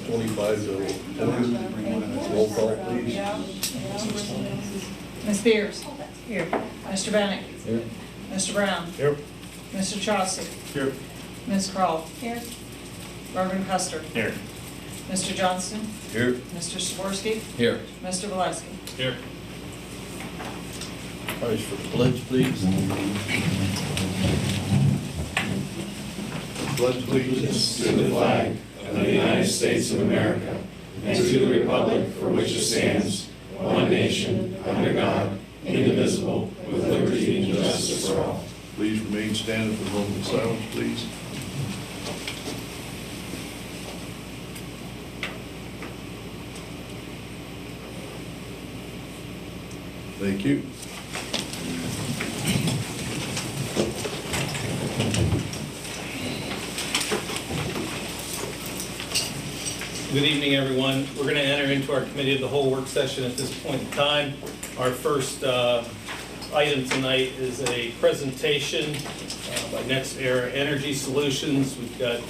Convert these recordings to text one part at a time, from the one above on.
25 to 20. Roll call, please. Ms. Beers. Here. Mr. Bennett. Here. Mr. Brown. Here. Mr. Chaucer. Here. Ms. Kroll. Here. Reverend Custer. Here. Mr. Johnston. Here. Mr. Saborski. Here. Mr. Valesky. Here. Rise for the pledge, please. Pledge, please. To the flag of the United States of America and to the republic for which it stands, one nation, under God, indivisible, with liberty and justice for all. Please remain standing for a moment of silence, please. Thank you. Good evening, everyone. We're going to enter into our committee of the whole work session at this point in time. Our first item tonight is a presentation by Next Era Energy Solutions. We've got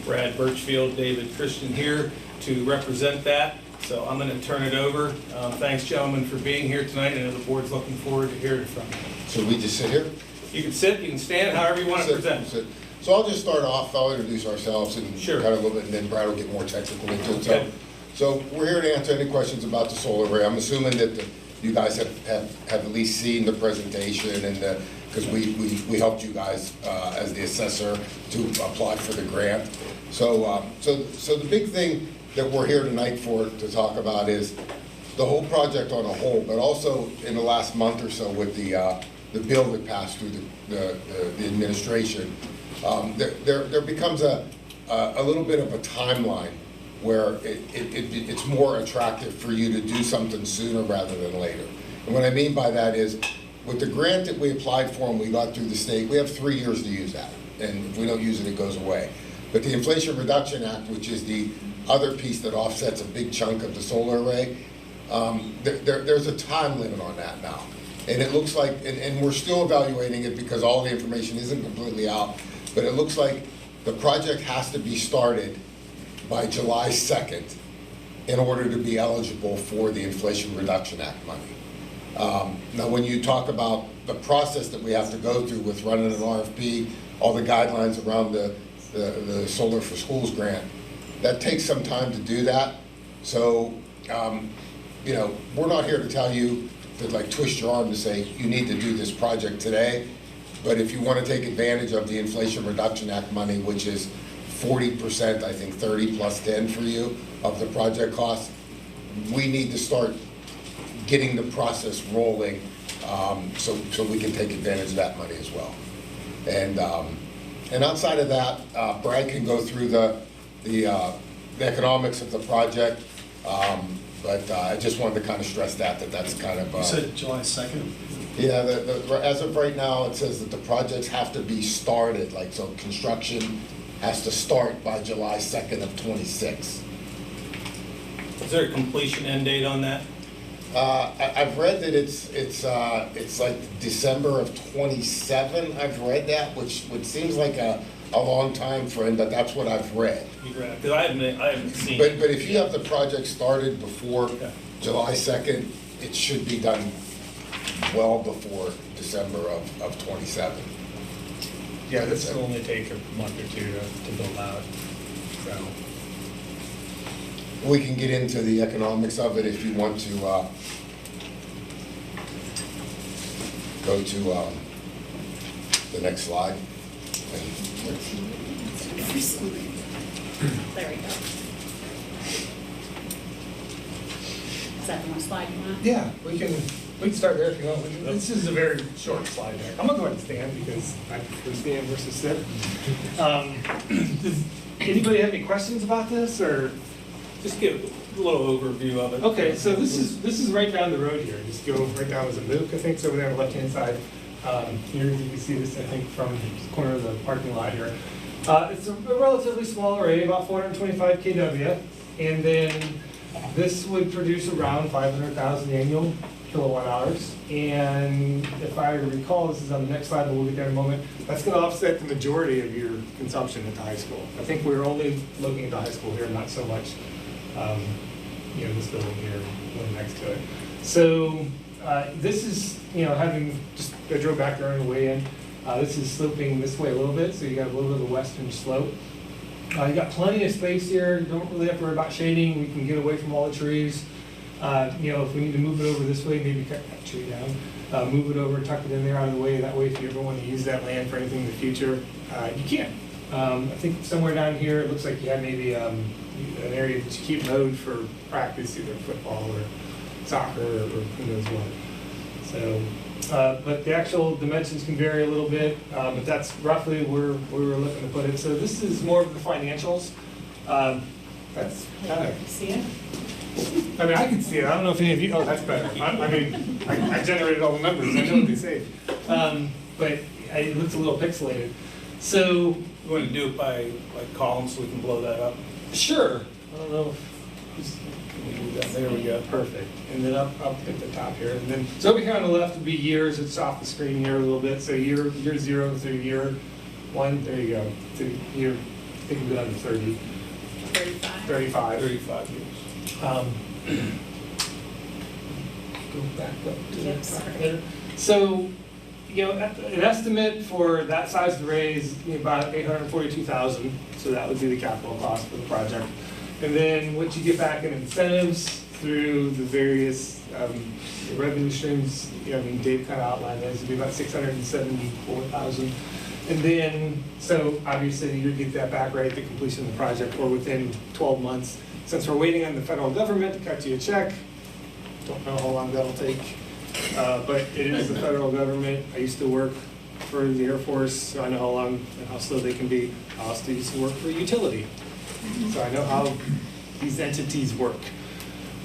Brad Birchfield, David Christian here to represent that. So I'm going to turn it over. Thanks, gentlemen, for being here tonight. I know the board's looking forward to hearing from you. So we just sit here? You can sit, you can stand, however you want to present. Sit. So I'll just start off, I'll introduce ourselves and Sure. kind of a little bit, and then Brad will get more technical into it. Okay. So we're here to answer any questions about the solar array. I'm assuming that you guys have at least seen the presentation, and because we helped you guys as the assessor to apply for the grant. So the big thing that we're here tonight to talk about is the whole project on a whole, but also in the last month or so with the bill that passed through the administration. There becomes a little bit of a timeline where it's more attractive for you to do something sooner rather than later. And what I mean by that is, with the grant that we applied for and we got through the state, we have 3 years to use that. And if we don't use it, it goes away. But the Inflation Reduction Act, which is the other piece that offsets a big chunk of the solar array, there's a time limit on that now. And it looks like, and we're still evaluating it because all the information isn't completely out, but it looks like the project has to be started by July 2nd in order to be eligible for the Inflation Reduction Act money. Now, when you talk about the process that we have to go through with running an RFP, all the guidelines around the Solar for Schools grant, that takes some time to do that. So, we're not here to tell you to like twist your arm to say you need to do this project today. But if you want to take advantage of the Inflation Reduction Act money, which is 40%, I think 30 plus 10 for you of the project cost, we need to start getting the process rolling so we can take advantage of that money as well. And outside of that, Brad can go through the economics of the project. But I just wanted to kind of stress that's kind of. You said July 2nd? Yeah, as of right now, it says that the projects have to be started, so construction has to start by July 2nd of 26. Is there a completion end date on that? I've read that it's like December of 27. I've read that, which seems like a long time frame, but that's what I've read. Because I haven't seen But it. if you have the project started before July 2nd, it should be done well before December of 27. Yeah, this will only take a month or two to build out, so. We can get into the economics of it if you want to go to the next slide. There we go. Is that the one slide you want? Yeah, we can start there if you want. This is a very short slide deck. I'm gonna go ahead and stand because I prefer stand versus sit. Does anybody have any questions about this, or? Just give a little overview of it. Okay, so this is right down the road here. Just go right down as a loop. I think it's over there on the left-hand side. Here you can see this, I think, from the corner of the parking lot here. It's a relatively small array, about 425 kW, and then This would produce around 500,000 annual kilowatt hours. And if I recall, this is on the next slide, but we'll get there in a moment, that's going to offset the majority of your consumption at the high school. I think we're only looking at the high school here, not so much, this building here, one next to it. So this is, having just, I drove back there on the way in. This is sloping this way a little bit, so you got a little bit of a western slope. You got plenty of space here. You don't really have to worry about shading. We can get away from all the trees. If we need to move it over this way, maybe cut that tree down, move it over, tuck it in there out of the way. That way, if you ever want to use that land for anything in the future, you can. I think somewhere down here, it looks like you have maybe an area that you keep mowed for practice, either football or soccer or who knows what. So, but the actual dimensions can vary a little bit, but that's roughly where we were looking to put it. So this is more of the financials. That's kind of. See it? I mean, I can see it. I don't know if any of you. Oh, that's better. I generated all the numbers. I know what they say. But it looks a little pixelated. So You want to do it by columns so we can blow that up? sure. I don't know. Can we do that? There we go. Perfect. And then up at the top here. And then so over here on the left would be years. It's off the screen here a little bit. So year 0 through year 1. There you go. To year, I think we've been under 30. 35. 35 years. Go back up to Yep, the top sorry. there. So, an estimate for that size array is about 842,000. So that would be the capital cost for the project. And then what you get back in incentives through the various revenue streams, Dave kind of outlined those, would be about 674,000. And then, so obviously you would get that back right at the completion of the project or within 12 months. Since we're waiting on the federal government to cut you a check, don't know how long that'll take, but it is the federal government. I used to work for the Air Force, so I know how long and how slow they can be. I also used to work for a utility, so I know how these entities work.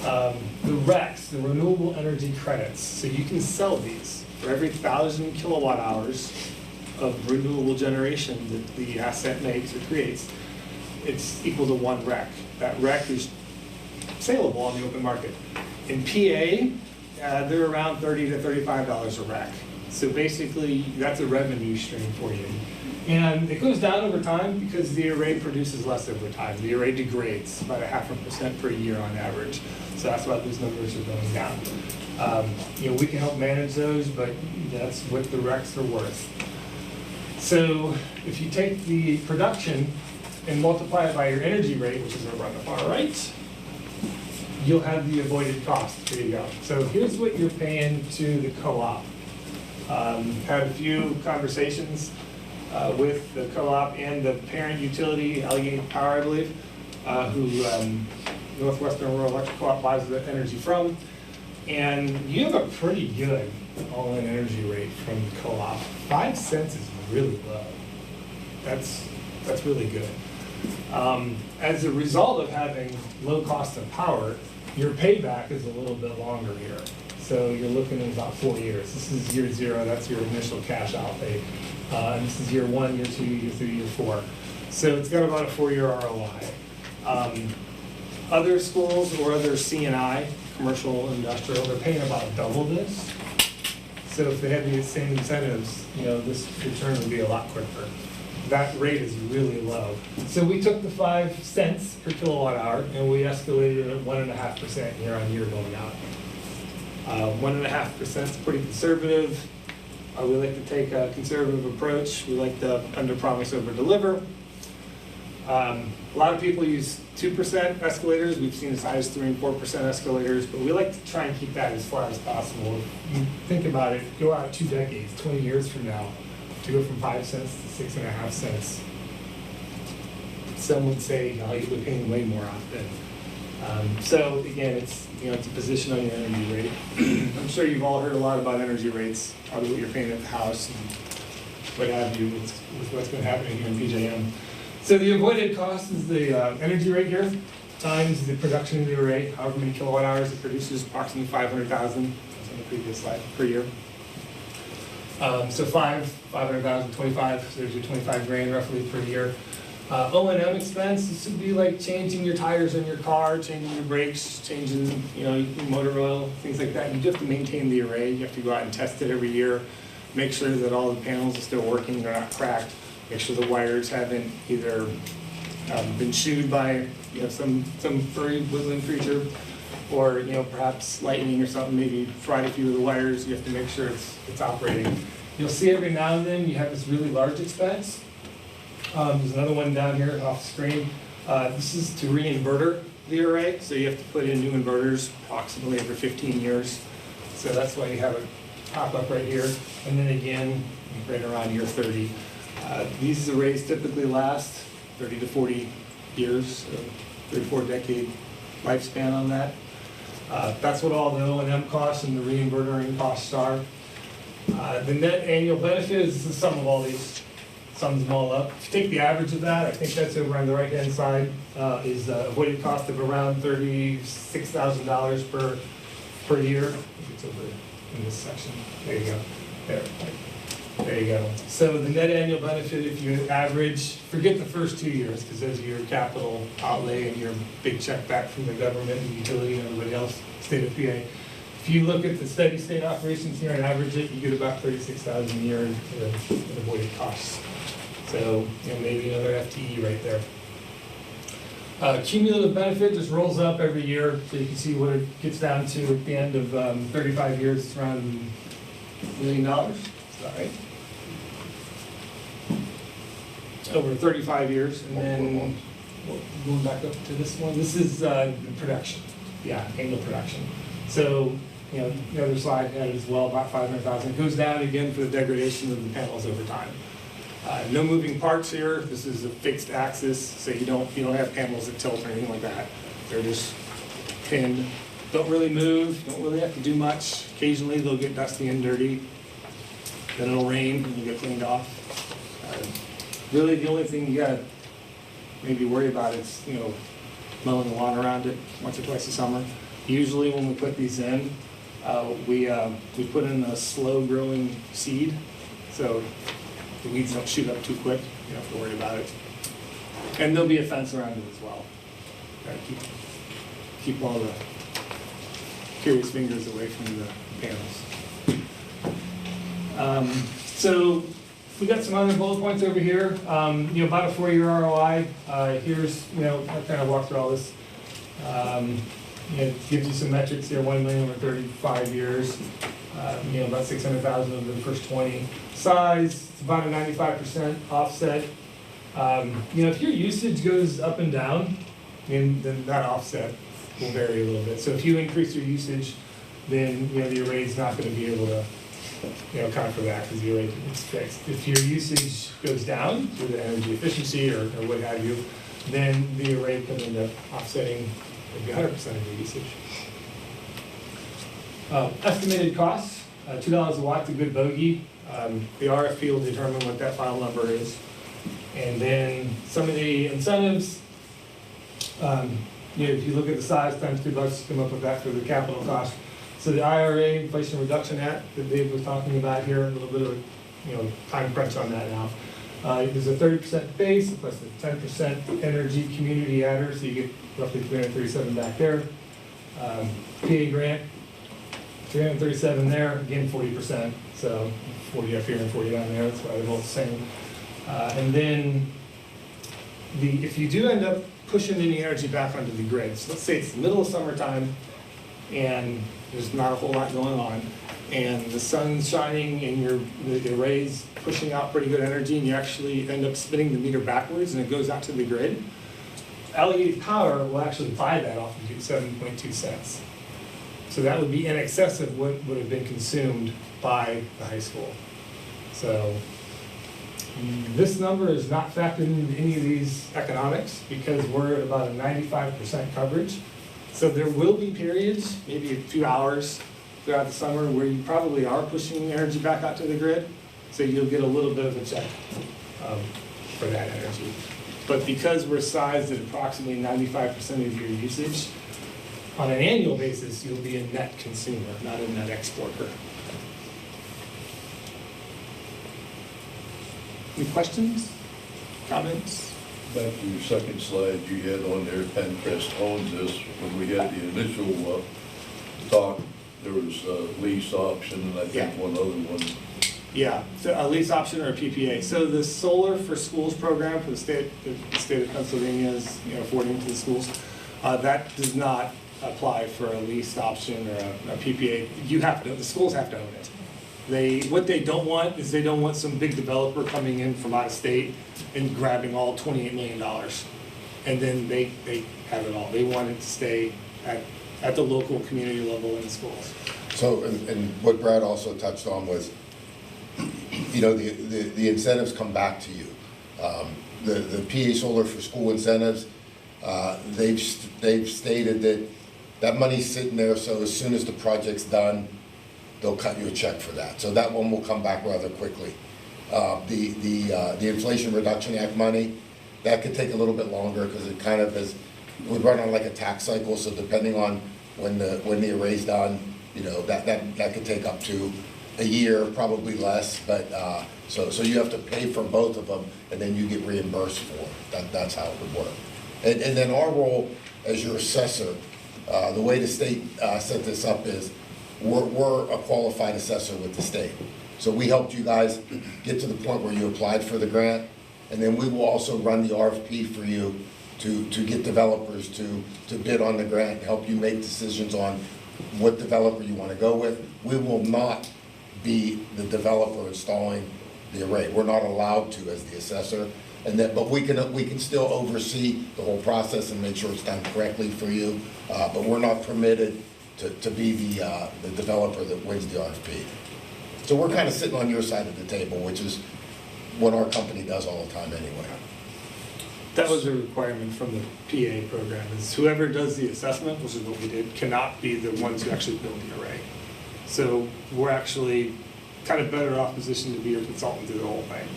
The RECs, the renewable energy credits, so you can sell these for every 1,000 kilowatt hours of renewable generation that the asset makes or creates. It's equal to 1 REC. That REC is saleable on the open market. In PA, they're around $30 to $35 a REC. So basically, that's a revenue stream for you. And it goes down over time because the array produces less over time. The array degrades about 0.5% per year on average. So that's why those numbers are going down. We can help manage those, but that's what the RECs are worth. So if you take the production and multiply it by your energy rate, which is over on the far right, you'll have the avoided cost. There you go. So here's what you're paying to the co-op. Had a few conversations with the co-op and the parent utility, Allegheny Power, I believe, who Northwestern Rural Electric Co-op buys the energy from. And you have a pretty good all-in energy rate from the co-op. 5 cents is really low. That's really good. As a result of having low cost of power, your payback is a little bit longer here. So you're looking at about 4 years. This is year 0, that's your initial cash outlay. And this is year 1, year 2, year 3, year 4. So it's got about a 4-year ROI. Other schools or other C&I, commercial, industrial, they're paying about double this. So if they had the same incentives, this return would be a lot quicker. That rate is really low. So we took the 5 cents per kilowatt hour and we escalated it at 1.5% year on year going out. 1.5% is pretty conservative. We like to take a conservative approach. We like to under-promise, over-deliver. A lot of people use 2% escalators. We've seen as high as 3 and 4% escalators, but we like to try and keep that as far as possible. If you think about it, go out 2 decades, 20 years from now, to go from 5 cents to 6.5 cents. Some would say, you'll be paying way more often. So again, it's a position on your energy rate. I'm sure you've all heard a lot about energy rates, probably what you're paying at the house and what have you with what's been happening here in PJM. So the avoided cost is the energy rate here times the production of the array, however many kilowatt hours it produces, approximately 500,000, as on the previous slide, per year. So 500,000, 25, so there's your 25 grand roughly per year. O&M expense, this would be like changing your tires in your car, changing your brakes, changing, your motor oil, things like that. You do have to maintain the array, you have to go out and test it every year, make sure that all the panels are still working, they're not cracked, make sure the wires haven't either been chewed by, some furry woodland creature, or, perhaps lightning or something, maybe fried a few of the wires, you have to make sure it's operating. You'll see every now and then you have this really large expense. There's another one down here off the screen. This is to re-inverter the array, so you have to put in new inverters approximately every 15 years. So that's why you have it pop up right here. And then again, right around year 30. These arrays typically last 30 to 40 years, so 3 or 4 decade lifespan on that. That's what all the O&M costs and the re-invertering costs are. The net annual benefit is the sum of all these. Sums them all up. If you take the average of that, I think that's over on the right-hand side, is a avoided cost of around $36,000 per year. I think it's over in this section. There you go. There you go. So the net annual benefit, if you average, forget the first 2 years, because those are your capital outlay and your big check back from the government and utility and everybody else, state of PA. If you look at the steady state operations here and average it, you get about $36,000 a year in avoided costs. So, maybe another FTE right there. Cumulative benefit just rolls up every year, so you can see what it gets down to at the end of 35 years. It's around $1 million. Is that right? Over 35 years, and then going back up to this one. This is the production. Yeah, annual production. So, the other slide had it as well, about 500,000. It goes down again for the degradation of the panels over time. No moving parts here. This is a fixed axis, so you don't have panels that tilt or anything like that. They're just pinned. Don't really move. Don't really have to do much. Occasionally they'll get dusty and dirty. Then it'll rain and you get cleaned off. Really, the only thing you gotta maybe worry about is mowing the lawn around it once or twice a summer. Usually when we put these in, we put in a slow-growing seed, so the weeds don't shoot up too quick. You don't have to worry about it. And there'll be a fence around it as well. Gotta keep all the curious fingers away from the panels. So we got some other bullet points over here. About a 4-year ROI. Here's, I kind of walk through all this. It gives you some metrics here, 1 million over 35 years, about 600,000 over the first 20. Size, it's about a 95% offset. If your usage goes up and down, then that offset will vary a little bit. So if you increase your usage, then the array's not going to be able to account for that because the array is fixed. If your usage goes down through the energy efficiency or what have you, then the array can end up offsetting maybe 100% of your usage. Estimated costs, $2 a watt's a good bogey. The RFP will determine what that final number is. And then some of the incentives, if you look at the size times $2, come up with that for the capital cost. So the IRA, Inflation Reduction Act, that Dave was talking about here, a little bit of time crunch on that now. There's a 30% base plus a 10% energy community adder, so you get roughly 337 back there. PA grant, 337 there, again 40%, so 40 up here and 40 down there, that's why they're both the same. And then if you do end up pushing any energy back onto the grid, so let's say it's the middle of summertime and there's not a whole lot going on, and the sun's shining and the array's pushing out pretty good energy, and you actually end up spinning the meter backwards and it goes out to the grid, Allegheny Power will actually buy that off of you at 7.2 cents. So that would be in excess of what would have been consumed by the high school. So this number is not factored into any of these economics because we're at about a 95% coverage. So there will be periods, maybe a few hours throughout the summer, where you probably are pushing energy back out to the grid. So you'll get a little bit of a check for that energy. But because we're sized at approximately 95% of your usage, on an annual basis, you'll be a net consumer, not a net exporter. Any questions, comments? Back to your second slide, you had on there, PENNCREST owns this. When we had the initial talk, there was a lease option, and I think one other one. Yeah, so a lease option or a PPA. So the Solar for Schools program for the state of Pennsylvania is, affording to the schools. That does not apply for a lease option or a PPA. The schools have to own it. What they don't want is they don't want some big developer coming in from out of state and grabbing all $28 million. And then they have it all. They want it to stay at the local community level in the schools. So, and what Brad also touched on was, the incentives come back to you. The PA Solar for School incentives, they've stated that money's sitting there, so as soon as the project's done, they'll cut you a check for that. So that one will come back rather quickly. The Inflation Reduction Act money, that could take a little bit longer because it kind of is, we run on like a tax cycle, so depending on when the array's done, that could take up to a year, probably less, but so you have to pay for both of them and then you get reimbursed for it. That's how it would work. And then our role as your assessor, the way the state set this up is we're a qualified assessor with the state. So we helped you guys get to the point where you applied for the grant, and then we will also run the RFP for you to get developers to bid on the grant and help you make decisions on what developer you want to go with. We will not be the developer installing the array. We're not allowed to as the assessor, but we can still oversee the whole process and make sure it's done correctly for you. But we're not permitted to be the developer that wins the RFP. So we're kind of sitting on your side of the table, which is what our company does all the time anyway. That was a requirement from the PA program, is whoever does the assessment, which is what we did, cannot be the ones who actually build the array. So we're actually kind of better off positioned to be your consultant through the whole thing.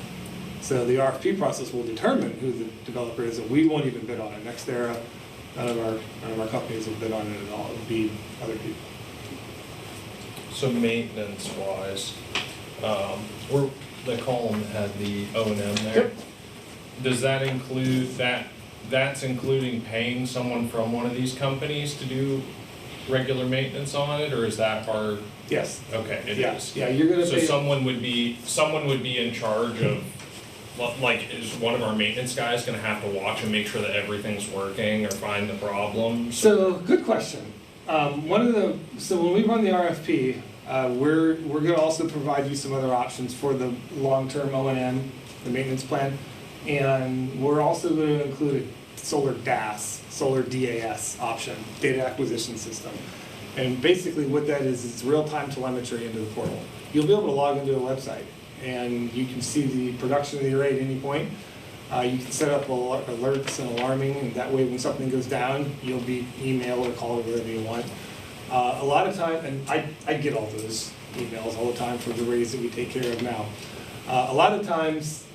So the RFP process will determine who the developer is, and we won't even bid on it. NextEra, none of our companies will bid on it at all. It'll be other people. So maintenance-wise, the column had the O&M there. Yep. Does that include that's including paying someone from one of these companies to do regular maintenance on it, or is that part? Yes. Okay, it is. Yeah, you're gonna So pay. someone would be in charge of, like, is one of our maintenance guys gonna have to watch and make sure that everything's working or find the problems? So, good question. So when we run the RFP, we're gonna also provide you some other options for the long-term O&M, the maintenance plan. And we're also gonna include a solar DAS option, data acquisition system. And basically what that is, it's real-time telemetry into the portal. You'll be able to log into a website and you can see the production of the array at any point. You can set up alerts and alarming, and that way when something goes down, you'll be emailed or called or whatever you want. A lot of time, and I get all those emails all the time for the arrays that we take care of now. A lot of times,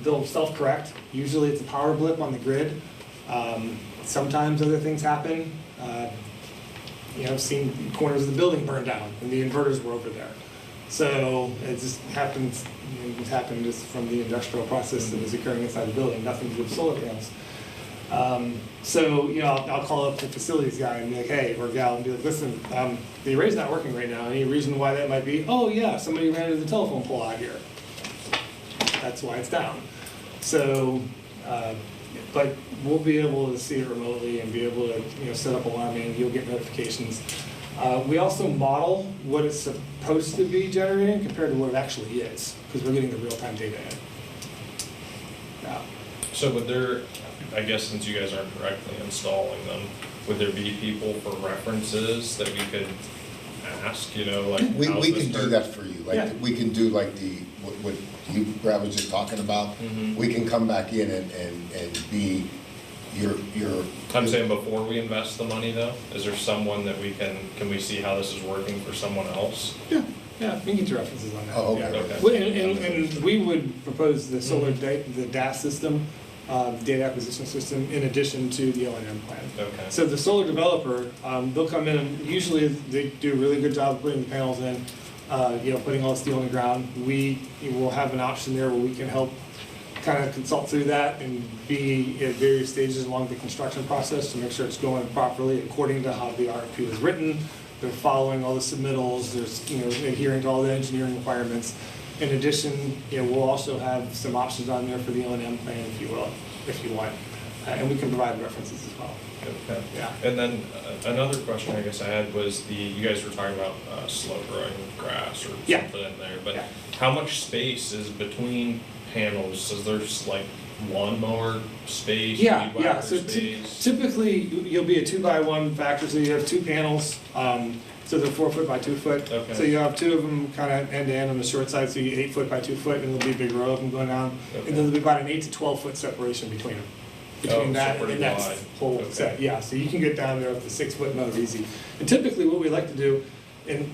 they'll self-correct. Usually it's a power blip on the grid. Sometimes other things happen. I've seen corners of the building burned down and the inverters were over there. So it just happens, it's happened just from the industrial process that is occurring inside the building, nothing to do with solar panels. I'll call up the facilities guy and be like, hey, or gal, and be like, listen, the array's not working right now. Any reason why that might be? Oh yeah, somebody ran into the telephone pole out here. That's why it's down. So, but we'll be able to see it remotely and be able to set up alarming. You'll get notifications. We also model what it's supposed to be generating compared to what it actually is, because we're getting the real-time data in. Yeah. So would there, I guess since you guys aren't directly installing them, would there be people for references that we could ask, We how's can this do work? that for you. Yeah. We can do like what you, Brad was just talking about. Mhm. We can come back in and be your. I'm saying before we invest the money though, is there someone that can we see how this is working for someone else? Yeah, we can get your references on that. Oh, okay. Yeah. Okay. Well, and we would propose the solar the DAS system, data acquisition system, in addition to the O&M plan. Okay. So the solar developer, they'll come in and usually they do a really good job of putting the panels in, putting all the steel on the ground. We will have an option there where we can help kind of consult through that and be at various stages along the construction process to make sure it's going properly according to how the RFP was written. They're following all the submittals, there's, adhering to all the engineering requirements. In addition, we'll also have some options on there for the O&M plan, if you will, if you want. And we can provide references as well. Okay. Yeah. And then another question I guess I had was you guys were talking about slow growing grass or Yeah. something in there, but Yeah. how much space is between panels? Is there like lawnmower space, Yeah, weed yeah, whacker so space? typically, you'll be a 2x1 factor, so you have 2 panels, so they're 4 foot by 2 foot. Okay. So you have 2 of them kind of end to end on the short side, so you 8 foot by 2 foot, and there'll be a big row of them going down. Okay. And then there'll be about an 8 to 12 foot separation between them. Between so that and the pretty next wide. whole Okay. set, yeah, so you can get down there up to 6 foot mode easy. And typically, what we like to do, and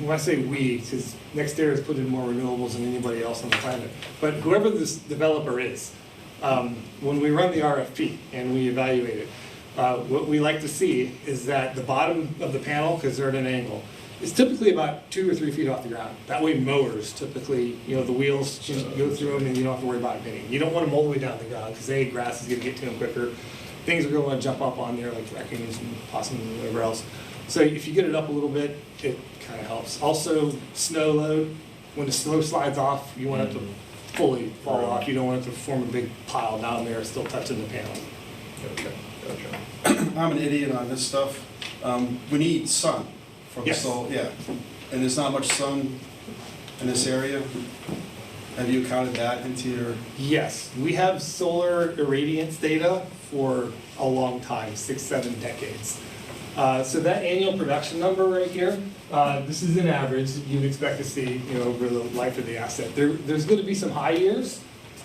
when I say we, because NextEra has put in more renewables than anybody else on the planet, but whoever this developer is, when we run the RFP and we evaluate it, what we like to see is that the bottom of the panel, because they're at an angle, is typically about 2 or 3 feet off the ground. That way mowers typically, the wheels can go through them and you don't have to worry about it hitting. You don't want them all the way down the ground because grass is gonna get to them quicker. Things are gonna wanna jump up on there like raccoons and possums and whatever else. So if you get it up a little bit, it kind of helps. Also, snow load, when the snow slides off, you want it to fully fall off. You don't want it to form a big pile down there still touching the panel. Okay, gotcha. I'm an idiot on this stuff. We need sun from the Yes. solar, yeah. And there's not much sun in this area. Have you counted that into your, Yes, we have solar irradiance data for a long time, 6, 7 decades. So that annual production number right here, this is an average that you'd expect to see, over the life of the asset. There's gonna be some high years,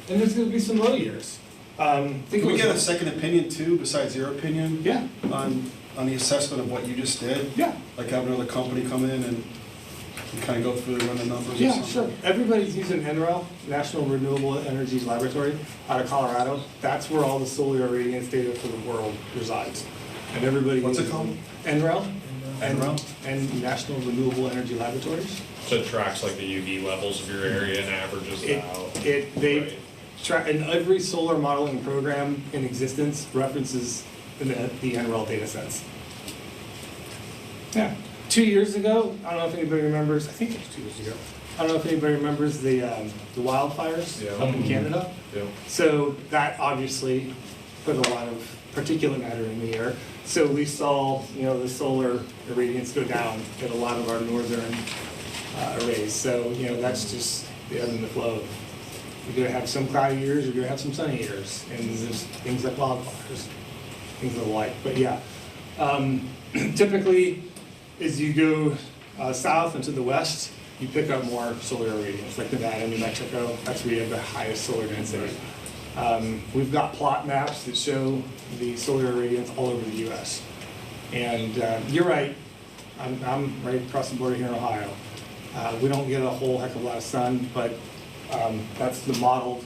and there's gonna be some low years. can we get a second opinion too, besides your opinion? Yeah, On the assessment of what you just did? yeah, Like have another company come in and kind of go through and run the numbers or yeah, something? sure. Everybody's using NREL, National Renewable Energy Laboratory, out of Colorado. That's where all the solar irradiance data for the world resides. And everybody What's it uses called? NREL. NREL? And National Renewable Energy Laboratories. So it tracks like the UV levels of your area and averages it out. They Right. track, and every solar modeling program in existence references the NREL data sets. Yeah, 2 years ago, I don't know if anybody remembers, I think it was 2 years ago, I don't know if anybody remembers the wildfires Yeah. up in Canada. Yeah. So that obviously put a lot of particulate matter in the air. So we saw, the solar irradiance go down at a lot of our northern arrays. So, that's just the ebb and the flow. You're gonna have some cloudy years, you're gonna have some sunny years, and there's things like wildfires, things of the like. But yeah, typically, as you go south and to the west, you pick up more solar irradiance, like Nevada, New Mexico. That's where you have the highest solar density. We've got plot maps that show the solar irradiance all over the U.S. And you're right, I'm right across the border here in Ohio. We don't get a whole heck of a lot of sun, but that's the modeled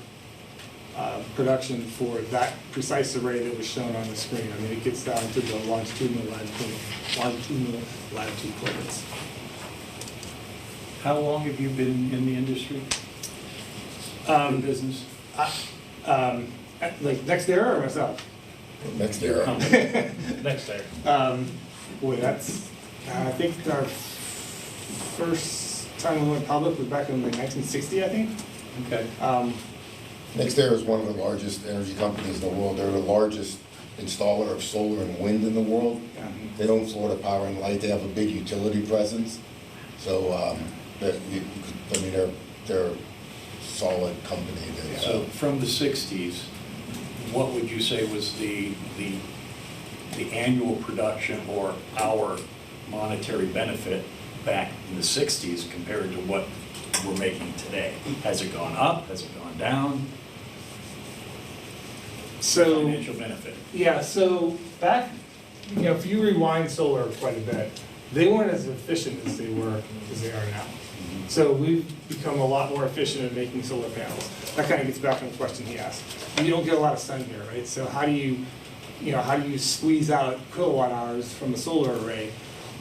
production for that precise array that was shown on the screen. I mean, it gets down to the longitudinal latitude coordinates. How long have you been in the industry, in Um, business? Like NextEra or myself? NextEra. Next there. Boy, that's, I think our first time we went public was back in like 1960, I think. Okay. NextEra is one of the largest energy companies in the world. They're the largest installer of solar and wind in the world. Yeah. They own Florida Power and Light. They have a big utility presence. So, they're a solid company. So from the 60s, what would you say was the annual production or our monetary benefit back in the 60s compared to what we're making today? Has it gone up? Has it gone down? So, Financial benefit. yeah, so back, if you rewind solar quite a bit, they weren't as efficient as they are now. So we've become a lot more efficient at making solar panels. That kind of gets back to the question he asked. You don't get a lot of sun here, right? So how do you squeeze out kilowatt hours from a solar array,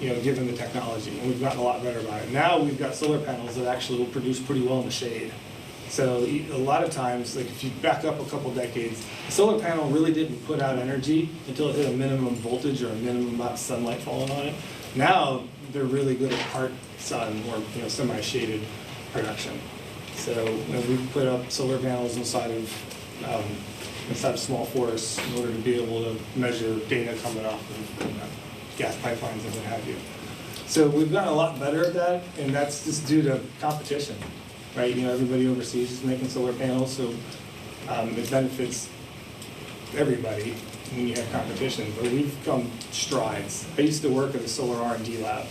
given the technology? And we've gotten a lot better about it. Now we've got solar panels that actually will produce pretty well in the shade. So a lot of times, like if you back up a couple decades, a solar panel really didn't put out energy until it hit a minimum voltage or a minimum amount of sunlight falling on it. Now, they're really good at part sun or semi-shaded production. So we put up solar panels inside of small forests in order to be able to measure data coming off of gas pipelines and what have you. So we've gotten a lot better at that, and that's just due to competition, right? Everybody overseas is making solar panels, so it benefits everybody when you have competition. But we've come strides. I used to work at a solar R&D lab.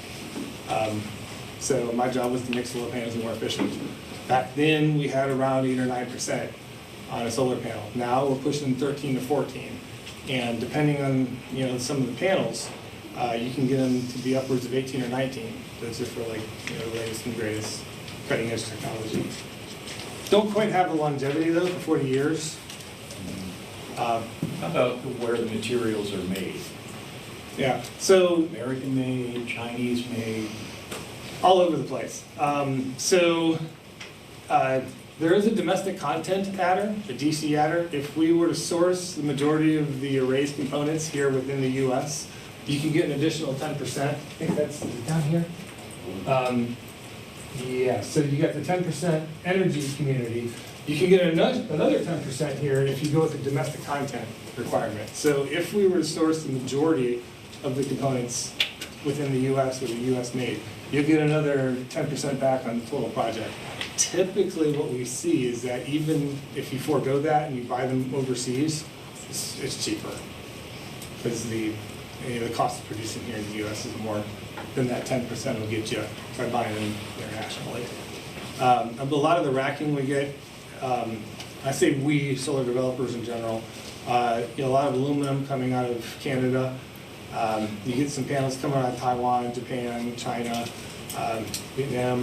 So my job was to make solar panels more efficient. Back then, we had around 8 or 9% on a solar panel. Now we're pushing 13 to 14. And depending on some of the panels, you can get them to be upwards of 18 or 19. Those are for the latest and greatest cutting edge technology. Don't quite have the longevity though, for 40 years. How about where the materials are made? Yeah, so American made, Chinese made? all over the place. There is a domestic content adder, a DC adder. If we were to source the majority of the array's components here within the US, you can get an additional 10%. I think that's down here. Yeah, so you got the 10% energy community. You can get another 10% here if you go with the domestic content requirement. So if we were to source the majority of the components within the US with a US made, you'll get another 10% back on the total project. Typically what we see is that even if you forego that and you buy them overseas, it's cheaper. Because the cost of producing here in the US is more than that 10% will get you by buying them internationally. A lot of the racking we get, I say we, solar developers in general, a lot of aluminum coming out of Canada. You get some panels coming out of Taiwan, Japan, China, Vietnam,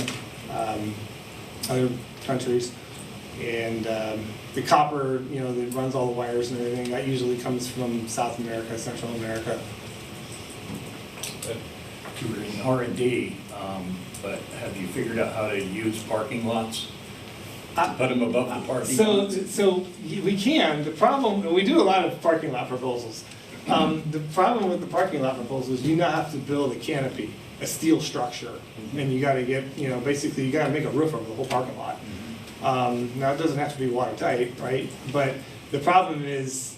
other countries. And the copper, that runs all the wires and everything, that usually comes from South America, Central America. You were in R&D, but have you figured out how to use parking lots? Put them above the parking lots? So we can. The problem, we do a lot of parking lot proposals. The problem with the parking lot proposals, you now have to build a canopy, a steel structure, and you got to get, basically you got to make a roof over the whole parking lot. Now it doesn't have to be watertight, right? But the problem is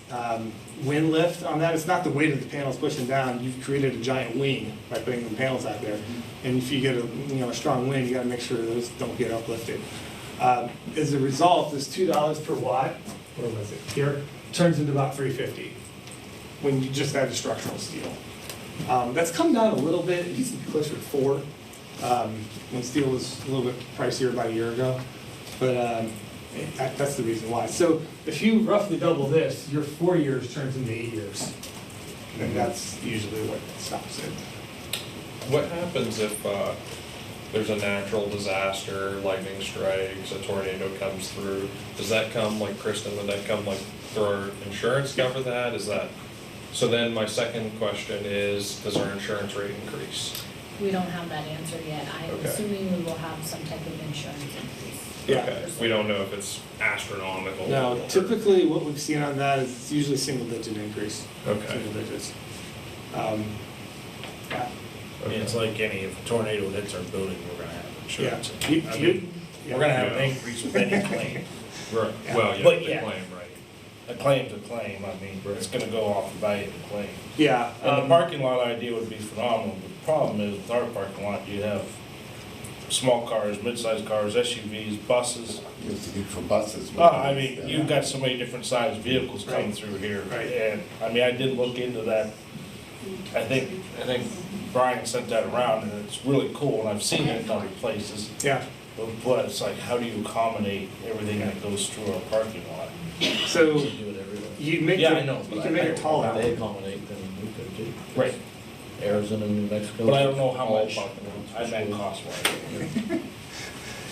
wind lift on that. It's not the weight of the panels pushing down. You've created a giant wing by putting the panels out there, and if you get a strong wind, you got to make sure those don't get uplifted. As a result, this $2 per watt, where was it? Here, turns into about $3.50 when you just add the structural steel. That's come down a little bit. It used to be closer to $4 when steel was a little bit pricier about a year ago. But that's the reason why. So if you roughly double this, your 4 years turns into 8 years. And that's usually what stops it. What happens if there's a natural disaster, lightning strikes, a tornado comes through? Does that come, like Kristen, would that come like through our insurance cover that? Is that, so then my second question is, does our insurance rate increase? We don't have that answer yet. I'm Okay. assuming we will have some type of insurance increase. Yeah. Okay, we don't know if it's astronomical. Now, or- typically what we've seen on that is it's usually single-digit increase. Okay. Single digits. Yeah. I mean, it's like any, if a tornado hits our building, we're gonna have insurance. Yeah. You- I you- mean, yeah. we're gonna have an increase with any claim. Right, Yeah. well, yeah, But the yeah. claim, right. A claim's a claim, I mean, it's gonna go off the value of the claim. Yeah. And the parking lot idea would be phenomenal, but the problem is with our parking lot, you have small cars, mid-sized cars, SUVs, buses. Used to be for buses. I mean, you've got so many different sized vehicles coming Right. through here. Right. And, I mean, I did look into that. I think Brian sent that around, and it's really cool, and I've seen it in other places. Yeah. But it's like, how do you accommodate everything that goes through our parking lot? So Do it everywhere. you make Yeah, it, I know, you but can make it taller. They accommodate, then we could too. Right. Arizona, New Mexico. But I don't know how all much, parking lots. I meant cost-wise.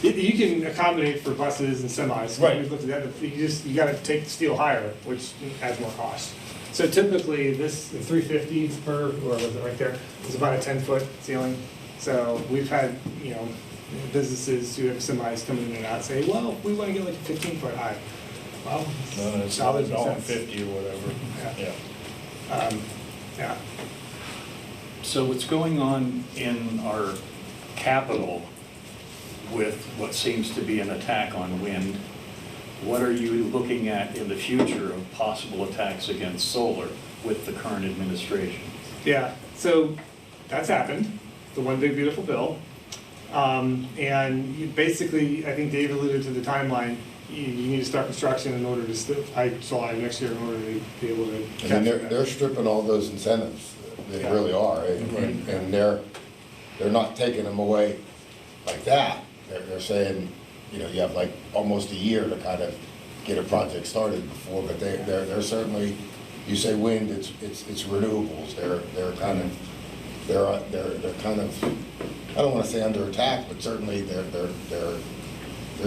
You can accommodate for buses and semis. Right. We've looked at that. You got to take the steel higher, which adds more cost. So typically, the 350 per, or was it right there, is about a 10-foot ceiling. So we've had, businesses who have semis coming in and out say, well, we want to get like a 15-foot high. Well, No, it's dollars and $1.50 cents. or whatever, Yeah. yeah. Yeah. So what's going on in our capital with what seems to be an attack on wind? What are you looking at in the future of possible attacks against solar with the current administration? Yeah, so that's happened, the one big beautiful bill. And you basically, I think Dave alluded to the timeline, you need to start construction in order to, July of next year in order to be able to I mean, capture they're that. stripping all those incentives, they Yeah. really are, and they're not taking them away like that. They're saying, you know, you have like almost a year to kind of get a project started before, but they're certainly, you say wind, it's renewables, they're kind of, I don't wanna say under attack, but certainly they're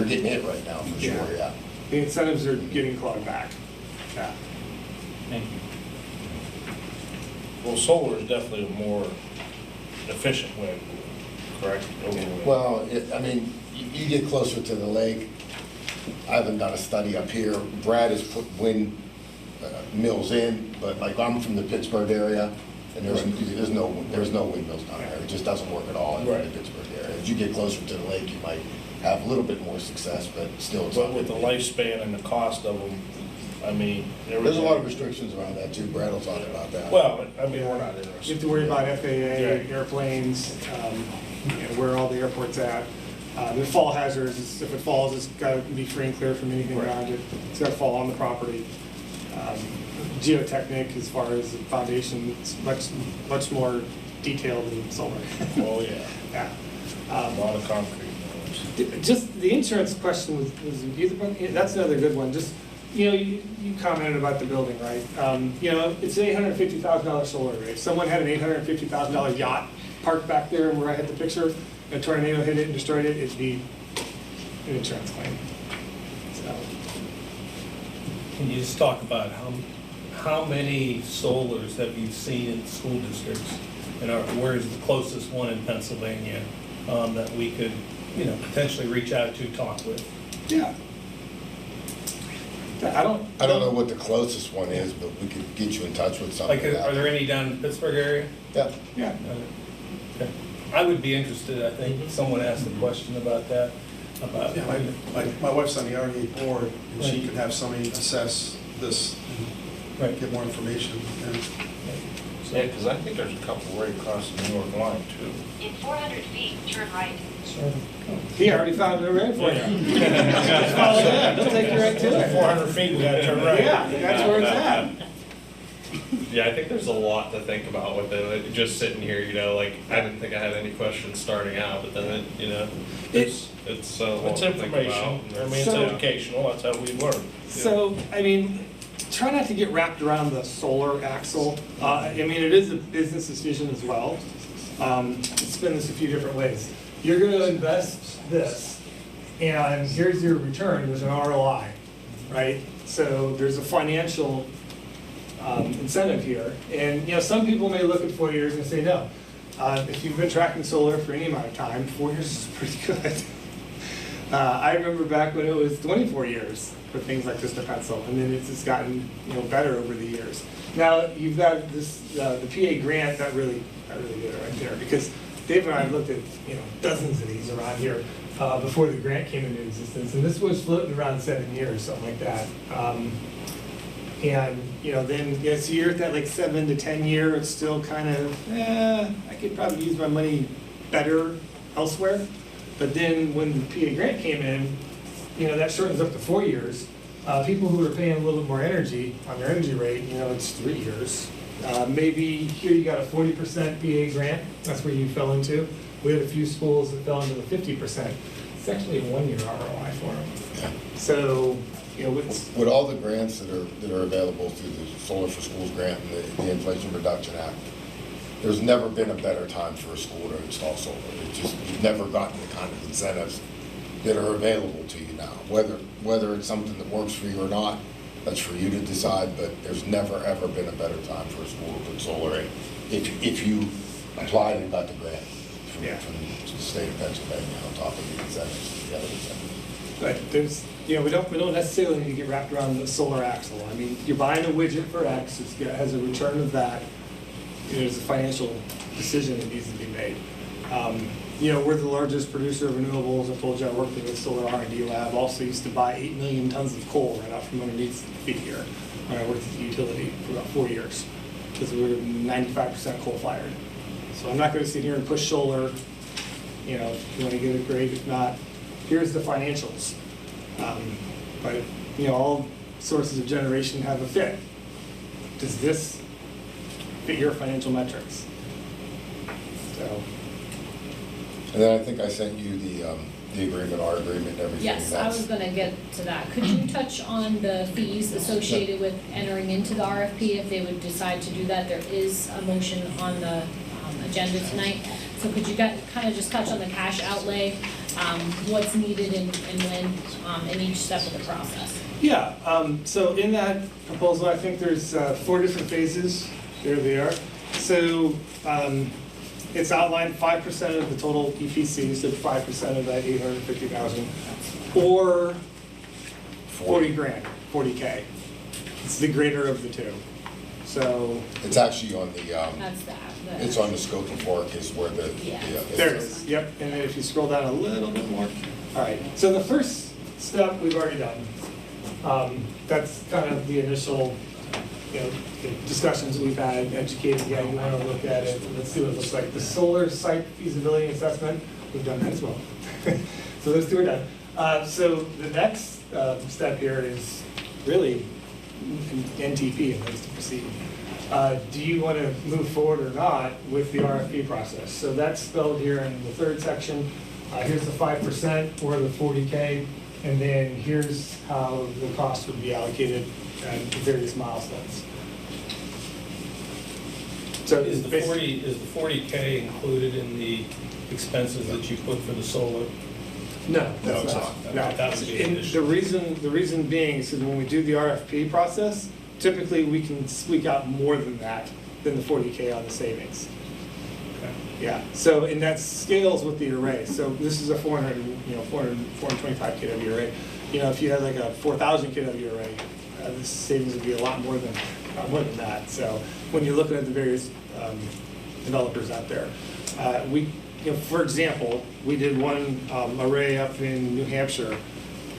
getting hit right now, for sure, yeah. The incentives are getting clawed back, yeah. Thank you. Well, solar is definitely a more efficient way, correct? Overall. Well, I mean, you get closer to the lake. I haven't done a study up here. Brad has put wind mills in, but like I'm from the Pittsburgh area, and there's no windmills down there. It just doesn't work at all in the Right. Pittsburgh area. As you get closer to the lake, you might have a little bit more success, but still, it's But not. with the lifespan and the cost of them, I mean. There's a lot of restrictions around that too. Brad will talk about that. Well, I mean, we're not You interested. have to worry about FAA, Yeah. airplanes, you know, where all the airport's at. The fall hazards, if it falls, it's got to be free and clear from anything Right. around it. It's got to fall on the property. Geotechnic, as far as the foundation, it's much more detailed than solar. Oh, yeah, Yeah. a lot of concrete. Just the insurance question was that's another good one. Just, you know, you commented about the building, right? You know, it's an $850,000 solar array. If someone had an $850,000 yacht parked back there and where I had the picture, a tornado hit it and destroyed it, it'd be an insurance claim. So, Can you just talk about how many solars have you seen in school districts? And where's the closest one in Pennsylvania that we could, you know, potentially reach out to, talk with? yeah. I don't know what the closest one is, but we could get you in touch with something. Like, are there any down in the Pittsburgh area? Yeah. Yeah. Okay. I would be interested, I think, someone asked a question about that, about. Yeah, my wife's on the REA board, and she could have somebody assess this Right. and get more information. And Yeah, because I think there's a couple right across the New York line too. In 400 feet, turn right. He already found it right for you. Just follow that, they'll take you right to it. 400 feet, we gotta turn right. Yeah, that's where it's at. Yeah, I think there's a lot to think about with it. Like, just sitting here, you know, like, I didn't think I had any questions starting out, but then it, you know, it's a lot It's to think about. information, I mean, it's So- educational, that's how we learn. So, I mean, try not to get wrapped around the solar axle. I mean, it is a business decision as well. Spin this a few different ways. You're gonna invest this, and here's your return, there's an ROI, right? So there's a financial incentive here. And, you know, some people may look at 4 years and say, no. If you've been tracking solar for any amount of time, 4 years is pretty good. I remember back when it was 24 years for things like this to pencil, and then it's just gotten, you know, better over the years. Now, you've got this, the PA grant, that really did it right there, because Dave and I looked at, you know, dozens of these around here before the grant came into existence, and this was floating around 7 years, something like that. And, you know, then, yeah, so you're at that like 7 to 10 year, it's still kind of, I could probably use my money better elsewhere. But then when the PA grant came in, you know, that shortens up to 4 years. People who are paying a little bit more energy on their energy rate, you know, it's 3 years. Maybe here you got a 40% PA grant, that's where you fell into. We had a few schools that fell into the 50%. It's actually a 1 year ROI for them. Yeah. So, you know, it's, With all the grants that are available through the Solar for Schools grant and the Inflation Reduction Act, there's never been a better time for a school to install solar. It's just, you've never gotten the kind of incentives that are available to you now. Whether it's something that works for you or not, that's for you to decide, but there's never, ever been a better time for a school to put solar in. If you applied and got the grant Yeah. from the state of Pennsylvania on top of the incentives, the other incentives. But there's, we don't necessarily need to get wrapped around the solar axle. I mean, you're buying a widget for X, it has a return of that. There's a financial decision that needs to be made. We're the largest producer of renewables. I told you I worked in the solar R&D lab. Also used to buy 8 million tons of coal right out from underneath the feet here when I worked at the utility for about 4 years, because we were 95% coal fired. So I'm not going to sit here and push solar. If you want to get it, great. If not, here's the financials. But all sources of generation have a fit. Does this fit your financial metrics? So. And then I think I sent you the agreement, our agreement, everything. Yes, I was gonna get to that. Could you touch on the fees associated with entering into the RFP if they would decide to do that? There is a motion on the agenda tonight. So could you kind of just touch on the cash outlay, what's needed and when in each step of the process? Yeah, so in that proposal, I think there's 4 different phases. There they are. So it's outlined 5% of the total EPC, so 5% of that 850,000, or 40 grand, 40K. It's the greater of the two. So it's actually on the, That's that. it's on the scope of work is where the. Yeah. there it is, yep, and then if you scroll down a little bit more. All right, so the first step we've already done. That's kind of the initial, the discussions we've had, educating, you want to look at it, let's see what it looks like. The solar site feasibility assessment, we've done that as well. So those 2 are done. So the next step here is really NTP, and notice to proceed. Do you want to move forward or not with the RFP process? So that's spelled here in the 3rd section. Here's the 5% or the 40K, and then here's how the cost would be allocated and various milestones. So Is the 40K included in the expenses that you put for the solar? No, No, that's it's not. not. No, That would be and additional. the reason being is because when we do the RFP process, typically we can squeak out more than that, than the 40K on the savings. Okay. Yeah, so, and that scales with the array. So this is a 425 kW array. If you had like a 4,000 kW array, the savings would be a lot more than that. So when you're looking at the various developers out there, for example, we did one array up in New Hampshire,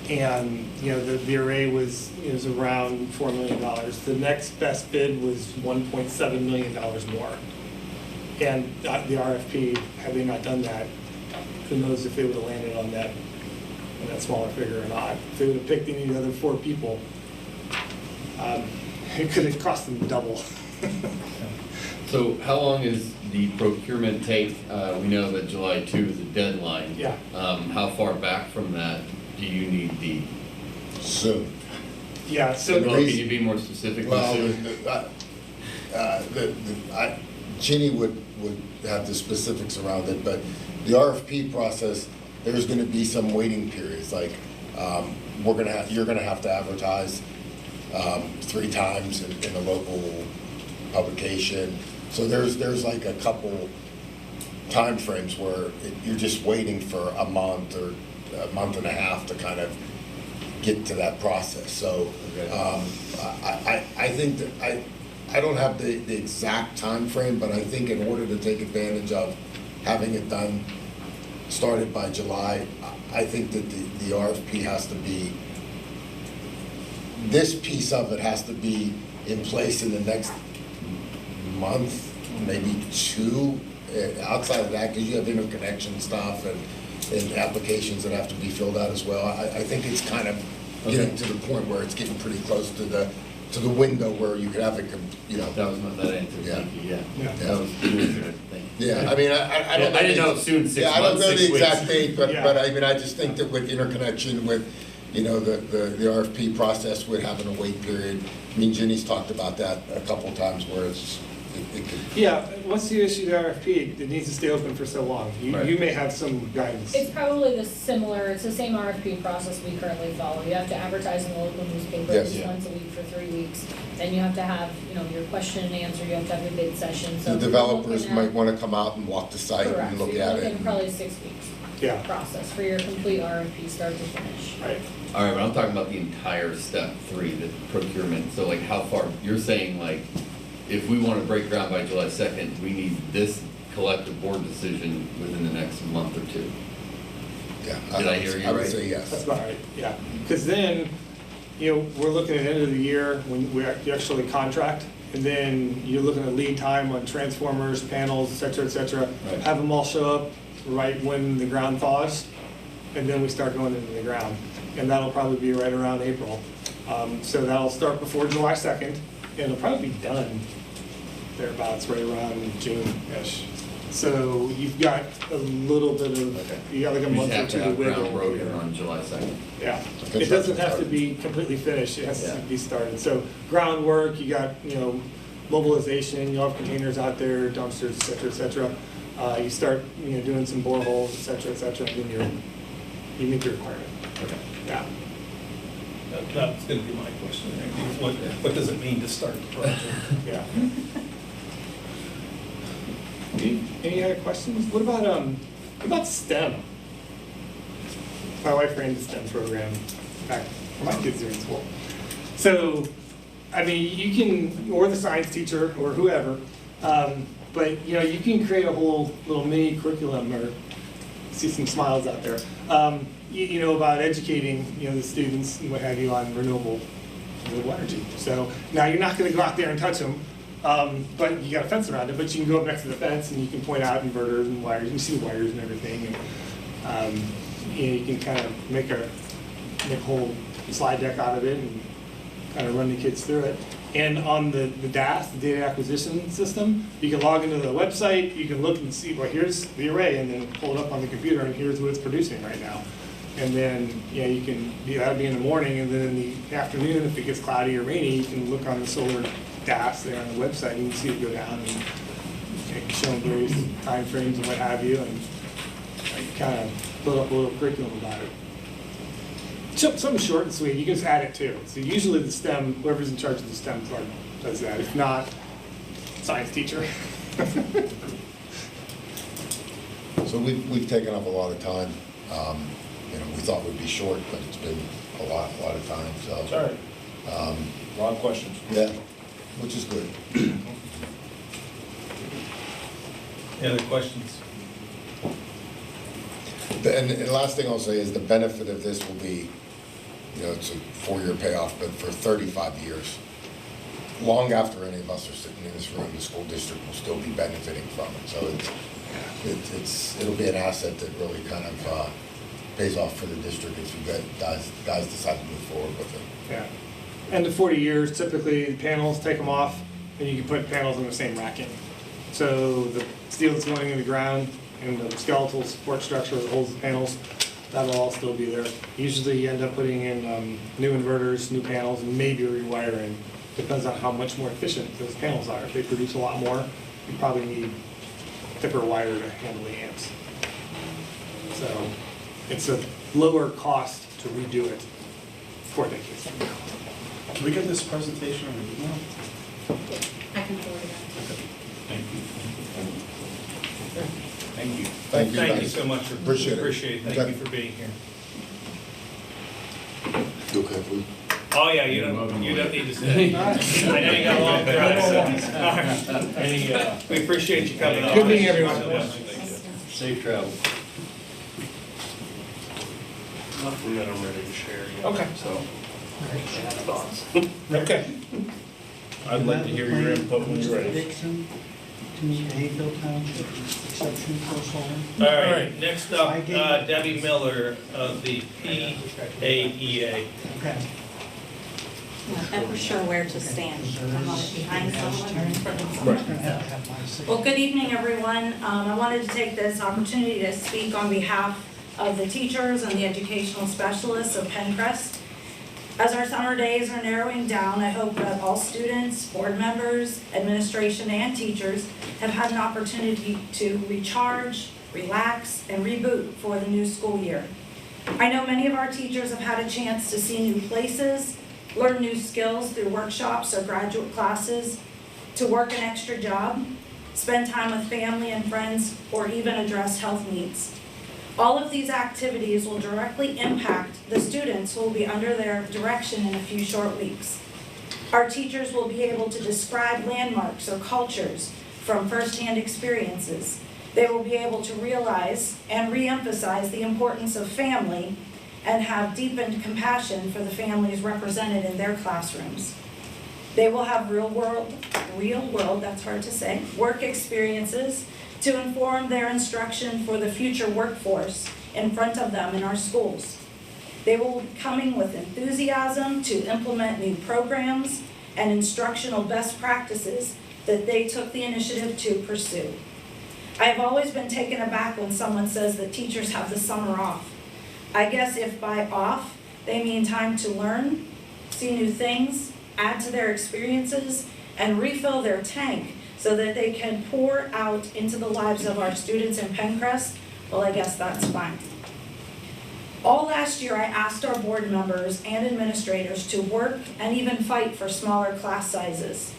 and the array was around $4 million. The next best bid was $1.7 million more. And the RFP, had they not done that, who knows if they would have landed on that smaller figure or not. If they would have picked any of the other 4 people, it could have cost them double. So how long is the procurement take? We know that July 2 is the deadline. Yeah. How far back from that do you need the? Soon. Yeah, so. Well, can you be more specific? Well, Ginny would have the specifics around it, but the RFP process, there's gonna be some waiting periods, like, you're gonna have to advertise 3 times in a local publication. So there's like a couple timeframes where you're just waiting for a month or a month and a half to kind of get to that process. So I think that I don't have the exact time frame, but I think in order to take advantage of having it done, started by July, I think that the RFP has to be, this piece of it has to be in place in the next month, maybe 2. Outside of that, because you have interconnection stuff and applications that have to be filled out as well. I think it's kind of getting to the point where it's getting pretty close to the window where you could have it, That was not that answer, thank you, yeah. Yeah. That was good, thank you. Yeah, I mean, I don't know. I didn't know if soon, 6 months, 6 weeks. Yeah, I don't know the exact date, but Yeah. I mean, I just think that with interconnection, with, the RFP process, with having a wait period, I mean, Ginny's talked about that a couple of times where it's, it could, Yeah, once you issue the RFP, it needs to stay open for so long. Right. You may have some guidance. It's probably it's the same RFP process we currently follow. You have to advertise in the local newspaper Yes. at least once a week for 3 weeks. Then you have to have, your question and answer, you have to have your bid session, so. the we're developers looking at- might want to come out and walk the site Correct, and so look you're at looking it. probably 6 weeks Yeah, process for your complete RFP, start to finish. right. All right, but I'm talking about the entire step 3, the procurement. So like how far, you're saying like, if we want to break ground by July 2nd, we need this collective board decision within the next month or 2. Yeah. Did I hear you I would right? say yes. That's about right, yeah. Because then, we're looking at the end of the year when you actually contract, and then you're looking at lead time on transformers, panels, et cetera, Right. have them all show up right when the ground thaws, and then we start going into the ground. And that'll probably be right around April. So that'll start before July 2nd, and it'll probably be done thereabouts, right around June-ish. So you've got a little bit of, you got like a We month just or have two to to have wiggle. ground broken on July 2nd. Yeah, The it doesn't have to construction be completely finished, it has to Yeah. be started. So groundwork, you got, mobilization, you have containers out there, dumpsters, et cetera. You start, doing some boreholes, et cetera, and then you meet the requirement. Okay. Yeah. That's gonna be my question, what does it mean to start the project? Yeah. Any other questions? What about STEM? My wife ran the STEM program back when my kids were in school. So, you can, or the science teacher, or whoever, but, you can create a whole little mini curriculum, or see some smiles out there, about educating, the students and what have you on renewable energy. So now you're not gonna go out there and touch them, but you got a fence around it, but you can go up next to the fence and you can point out inverters and wires, you can see wires and everything. And, you can kind of make a whole slide deck out of it and kind of run the kids through it. And on the DAS, the data acquisition system, you can log into the website, you can look and see, well, here's the array, and then pull it up on the computer, and here's what it's producing right now. And then, you can, that'll be in the morning, and then in the afternoon, if it gets cloudy or rainy, you can look on the solar DAS there on the website, and you can see it go down, and show them various timeframes and what have you, and kind of build up a little curriculum about it. Something short and sweet, you can just add it too. So usually the STEM, whoever's in charge of the STEM part does that, if not, science teacher. So we've taken up a lot of time. We thought we'd be short, but it's been a lot of time, so. It's all right. A lot of questions. Yeah, which is good. Any other questions? And the last thing I'll say is the benefit of this will be, it's a 4-year payoff, but for 35 years. Long after any of us are sitting in this room, the school district will still be benefiting from it. So it'll be an asset that really kind of pays off for the district if you guys decide to move forward with it. Yeah. And the 40 years, typically the panels, take them off, and you can put panels in the same racking. So the steel that's going in the ground and the skeletal support structure that holds the panels, that'll all still be there. Usually you end up putting in new inverters, new panels, and maybe rewiring. Depends on how much more efficient those panels are. If they produce a lot more, you probably need thicker wire to handle the amps. So it's a lower cost to redo it for decades. Can we get this presentation on the email? I can forward it. Thank you. Thank you. Thank you, Thank you guys. so much. Appreciate it. Appreciate it. Thank Okay. you for being here. You okay if we? Oh, yeah, you don't need to stay. I know you got a long drive, so. All right. We appreciate you coming on. Good meeting everyone. So much. Safe travel. Nothing that I'm ready to share yet. Okay. So, thoughts. Okay. I'd like to hear your input when you're ready. Dixon to meet Hayfield Township exception for solar. All right, next up, Debbie Miller of the PAEA. Okay. Not ever sure where to stand. I'm always behind someone or in front of someone. Well, good evening, everyone. I wanted to take this opportunity to speak on behalf of the teachers and the educational specialists of PENNCREST. As our summer days are narrowing down, I hope that all students, board members, administration, and teachers have had an opportunity to recharge, relax, and reboot for the new school year. I know many of our teachers have had a chance to see new places, learn new skills through workshops or graduate classes, to work an extra job, spend time with family and friends, or even address health needs. All of these activities will directly impact the students who will be under their direction in a few short weeks. Our teachers will be able to describe landmarks or cultures from firsthand experiences. They will be able to realize and re-emphasize the importance of family and have deepened compassion for the families represented in their classrooms. They will have real world, that's hard to say, work experiences to inform their instruction for the future workforce in front of them in our schools. They will be coming with enthusiasm to implement new programs and instructional best practices that they took the initiative to pursue. I have always been taken aback when someone says that teachers have the summer off. I guess if by off, they mean time to learn, see new things, add to their experiences, and refill their tank so that they can pour out into the lives of our students in PENNCREST, well, I guess that's fine. All last year, I asked our board members and administrators to work and even fight for smaller class sizes.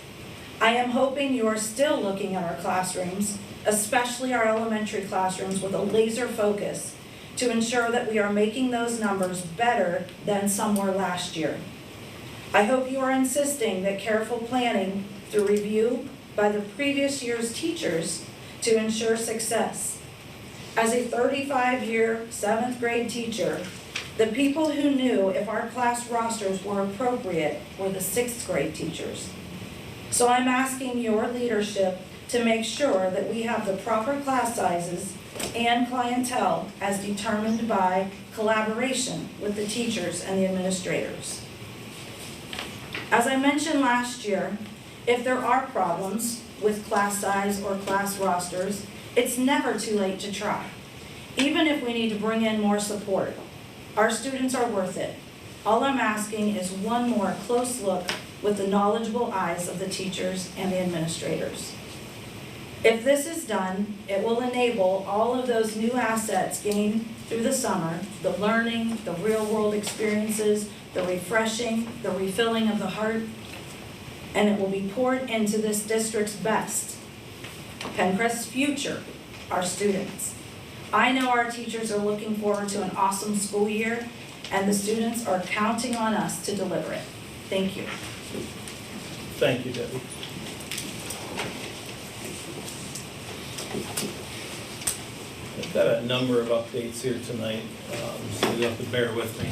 I am hoping you are still looking at our classrooms, especially our elementary classrooms, with a laser focus to ensure that we are making those numbers better than some were last year. I hope you are insisting that careful planning through review by the previous year's teachers to ensure success. As a 35-year 7th grade teacher, the people who knew if our class rosters were appropriate were the 6th grade teachers. So I'm asking your leadership to make sure that we have the proper class sizes and clientele as determined by collaboration with the teachers and the administrators. As I mentioned last year, if there are problems with class size or class rosters, it's never too late to try. Even if we need to bring in more support, our students are worth it. All I'm asking is one more close look with the knowledgeable eyes of the teachers and the administrators. If this is done, it will enable all of those new assets gained through the summer, the learning, the real-world experiences, the refreshing, the refilling of the heart, and it will be poured into this district's best. PENNCREST's future, our students. I know our teachers are looking forward to an awesome school year, and the students are counting on us to deliver it. Thank you. Thank you, Debbie. I've got a number of updates here tonight, so you'll have to bear with me.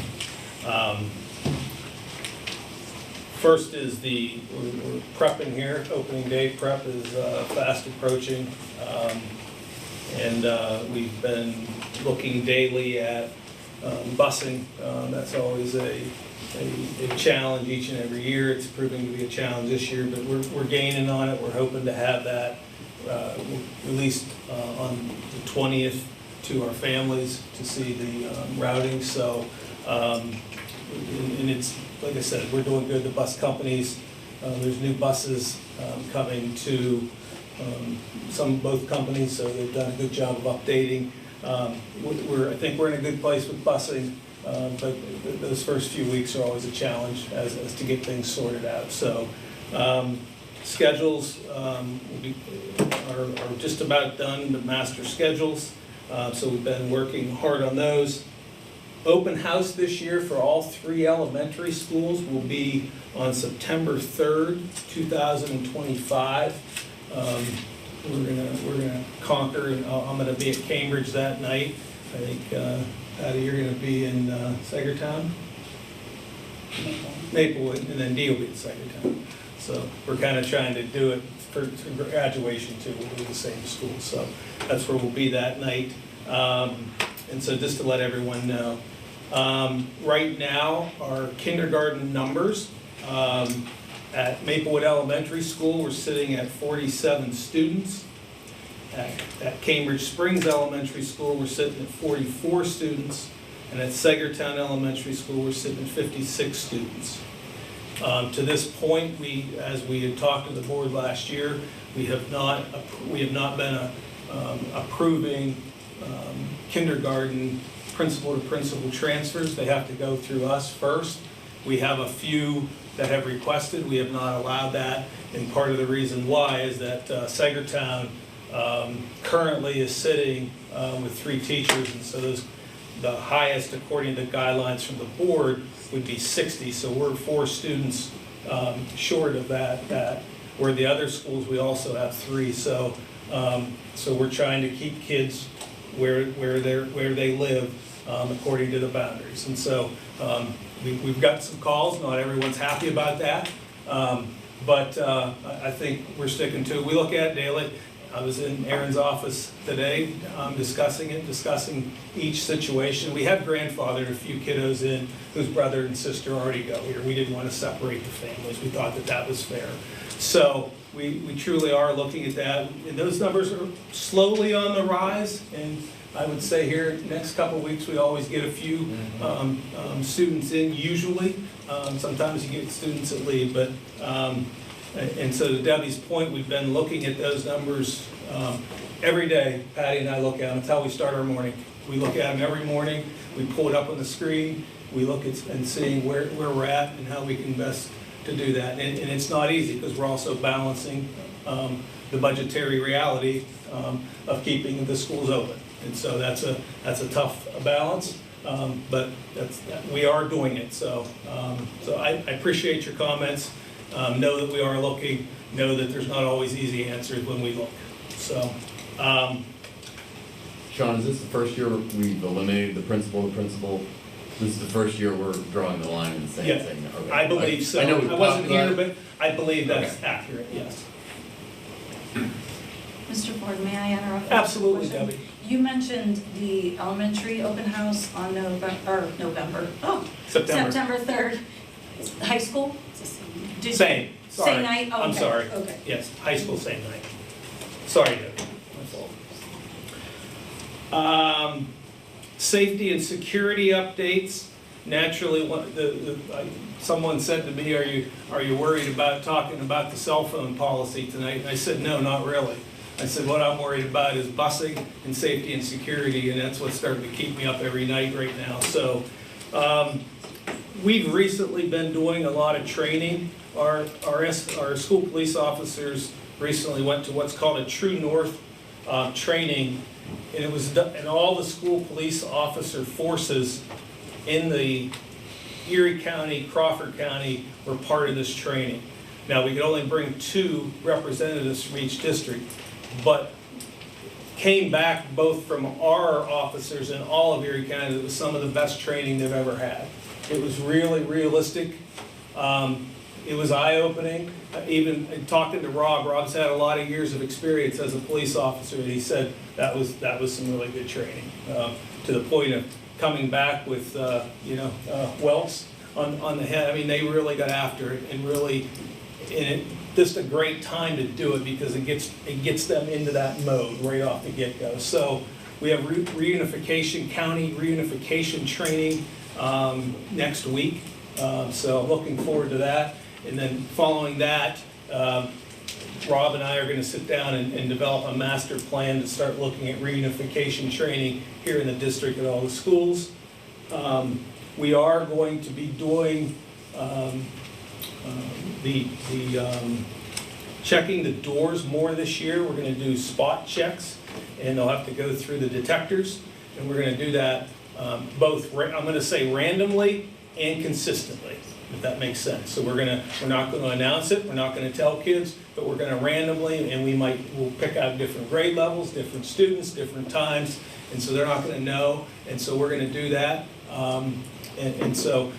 First is we're prepping here. Opening day prep is fast approaching. And we've been looking daily at busing. That's always a challenge each and every year. It's proving to be a challenge this year, but we're gaining on it. We're hoping to have that released on the 20th to our families to see the routing. So, and it's, like I said, we're doing good. The bus companies, there's new buses coming to both companies, so they've done a good job of updating. I think we're in a good place with busing, but those first few weeks are always a challenge as to get things sorted out. So schedules are just about done, the master schedules. So we've been working hard on those. Open house this year for all 3 elementary schools will be on September 3rd, 2025. We're gonna conquer, and I'm gonna be at Cambridge that night. I think Patty, you're gonna be in Sagertown, Maplewood, and then Dee will be in Sagertown. So we're kind of trying to do it for graduation too. We'll do the same school, so that's where we'll be that night. And so just to let everyone know, right now our kindergarten numbers. At Maplewood Elementary School, we're sitting at 47 students. At Cambridge Springs Elementary School, we're sitting at 44 students. And at Sagertown Elementary School, we're sitting at 56 students. To this point, as we had talked to the board last year, we have not been approving kindergarten principal-to-principal transfers. They have to go through us first. We have a few that have requested. We have not allowed that, and part of the reason why is that Sagertown currently is sitting with 3 teachers, and so the highest, according to guidelines from the board, would be 60. So we're 4 students short of that. Where the other schools, we also have 3. So we're trying to keep kids where they live according to the boundaries. And so we've got some calls. Not everyone's happy about that, but I think we're sticking to it. We look at it daily. I was in Aaron's office today discussing each situation. We have grandfathered a few kiddos in whose brother and sister already go here. We didn't want to separate the families. We thought that was fair. So we truly are looking at that. And those numbers are slowly on the rise. And I would say here, next couple of weeks, we always get a few students in, usually. Sometimes you get students that leave, but and so to Debbie's point, we've been looking at those numbers every day. Patty and I look at them. That's how we start our morning. We look at them every morning. We pull it up on the screen. We look at and seeing where we're at and how we can best to do that. And it's not easy because we're also balancing the budgetary reality of keeping the schools open. And so that's a tough balance, but we are doing it. So I appreciate your comments. Know that we are looking. Know that there's not always easy answers when we look. So, Sean, is this the first year we've eliminated the principal? This is the first year we're drawing the line and saying, yeah, okay. I believe so. I know I wasn't here, but I believe that's accurate. Yes. Mr. Ford, may I interrupt? Absolutely, Debbie. You mentioned the elementary open house on September 3rd. High school? Same. Sorry. Same night? Oh, I'm okay. sorry. Okay. Yes, high school same night. Sorry, Debbie. My fault. Safety and security updates. Naturally, someone said to me, "Are you worried about talking about the cell phone policy tonight?" And I said, "No, not really." I said, "What I'm worried about is busing and safety and security, and that's what's starting to keep me up every night right now." So we've recently been doing a lot of training. Our school police officers recently went to what's called a True North training, and it was done, and all the school police officer forces in the Erie County, Crawford County were part of this training. Now, we could only bring 2 representatives from each district, but came back both from our officers in all of Erie County. It was some of the best training they've ever had. It was really realistic. It was eye-opening. Even talking to Rob's had a lot of years of experience as a police officer, and he said that was some really good training, to the point of coming back with welts on the head. I mean, they really got after it, and really, just a great time to do it because it gets them into that mode right off the get-go. So we have county reunification training next week. So looking forward to that. And then following that, Rob and I are going to sit down and develop a master plan to start looking at reunification training here in the district at all the schools. We are going to be doing checking the doors more this year. We're going to do spot checks, and they'll have to go through the detectors. And we're going to do that both, I'm going to say randomly and consistently, if that makes sense. So we're not going to announce it. We're not going to tell kids, but we're going to randomly, and we'll pick out different grade levels, different students, different times, and so they're not going to know. And so we're going to do that. And so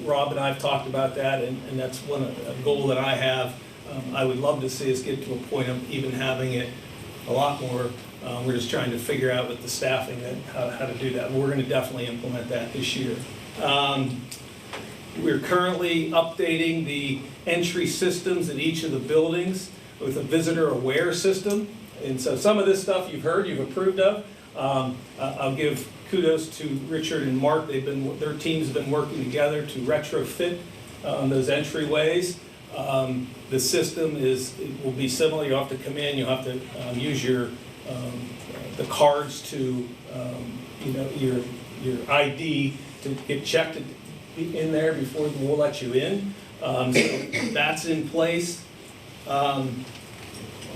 Rob and I have talked about that, and that's a goal that I have. I would love to see us get to a point of even having it a lot more. We're just trying to figure out with the staffing how to do that. We're going to definitely implement that this year. We're currently updating the entry systems in each of the buildings with a visitor aware system. And so some of this stuff you've heard, you've approved of. I'll give kudos to Richard and Mark. Their teams have been working together to retrofit those entryways. The system will be similar. You'll have to come in, you'll have to use the cards to, your ID to get checked in there before we'll let you in. So that's in place.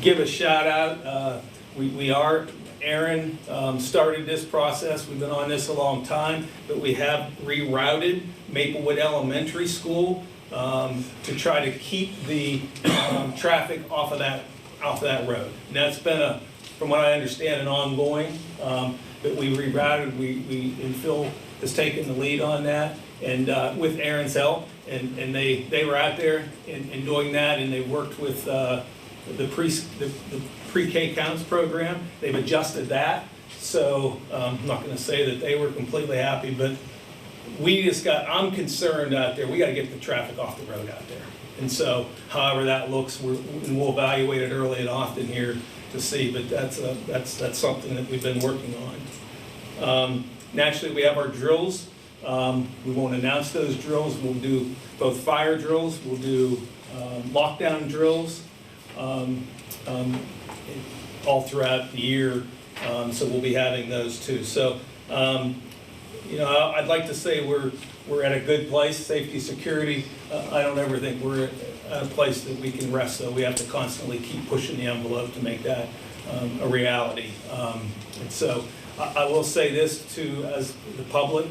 Give a shout out. Aaron started this process. We've been on this a long time, but we have rerouted Maplewood Elementary School to try to keep the traffic off of that road. And that's been from what I understand, an ongoing. But we rerouted. And Phil has taken the lead on that, and with Aaron's help, and they were out there and doing that, and they worked with the pre-K counts program. They've adjusted that, so I'm not going to say that they were completely happy, but I'm concerned out there. We got to get the traffic off the road out there, and so however that looks, we'll evaluate it early and often here to see. But that's something that we've been working on. Naturally, we have our drills. We won't announce those drills. We'll do both fire drills. We'll do lockdown drills. All throughout the year, so we'll be having those too. So, I'd like to say we're at a good place, safety, security. I don't ever think we're at a place that we can rest, so we have to constantly keep pushing the envelope to make that a reality. And so I will say this to as the public,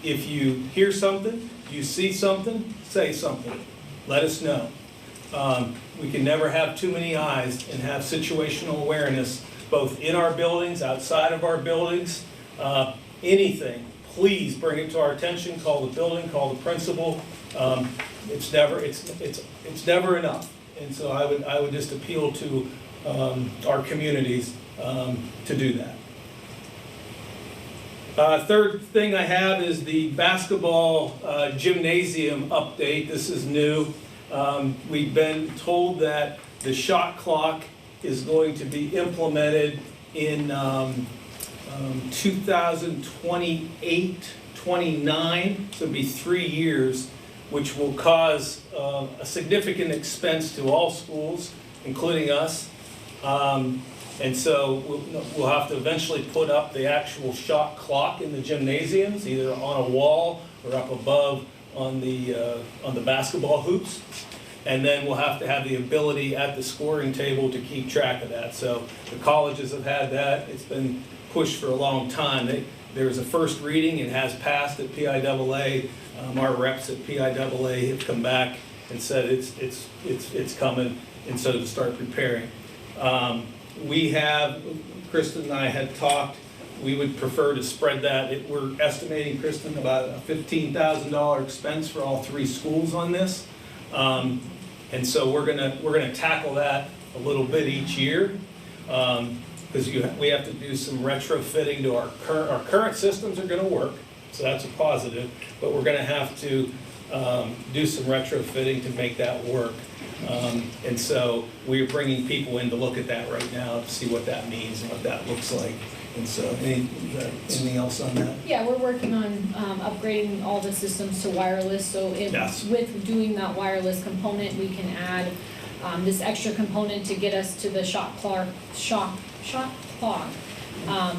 if you hear something, you see something, say something, let us know. We can never have too many eyes and have situational awareness, both in our buildings, outside of our buildings, anything. Please bring it to our attention, call the building, call the principal. It's never enough. And so I would just appeal to our communities to do that. Third thing I have is the basketball gymnasium update. This is new. We've been told that the shot clock is going to be implemented in 2028, 29, so it'll be 3 years, which will cause a significant expense to all schools, including us. And so we'll have to eventually put up the actual shot clock in the gymnasiums, either on a wall or up above on the basketball hoops. And then we'll have to have the ability at the scoring table to keep track of that. So the colleges have had that. It's been pushed for a long time. There's a first reading. It has passed at PIAA. Our reps at PIAA have come back and said it's coming, and so to start preparing. Kristen and I had talked, we would prefer to spread that. We're estimating, Kristen, about a $15,000 expense for all 3 schools on this. And so we're gonna tackle that a little bit each year, because we have to do some retrofitting to our current systems are gonna work, so that's a positive, but we're gonna have to do some retrofitting to make that work. And so we're bringing people in to look at that right now to see what that means and what that looks like. And so, anything else on that? Yeah, we're working on upgrading all the systems to wireless, so with doing that wireless component, we can add this extra component to get us to the shot clock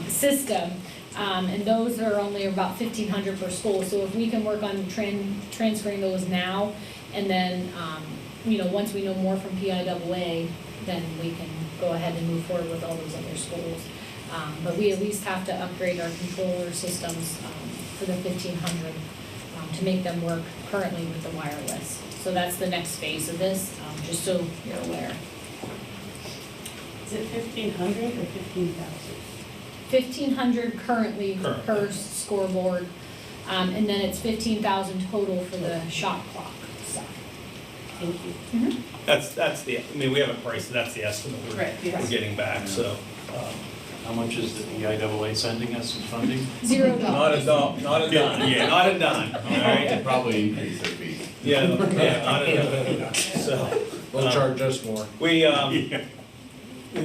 system. And those are only about $1,500 per school, so if we can work on transferring those now, and then once we know more from PIAA, then we can go ahead and move forward with all those other schools. But we at least have to upgrade our controller systems for the $1,500 to make them work currently with the wireless. So that's the next phase of this, just so you're aware. Is it 1,500 or 15,000? 1,500 currently per scoreboard, and then it's 15,000 total for the shot clock stuff. Thank you. Mm-hmm. We haven't priced it, that's the estimate we're getting back, so. How much is the PIAA sending us in funding? $0. Not a dime, not a dime, yeah, not a dime, all right? Probably increase their fees. Yeah, not a dime, so. They'll charge us more. We've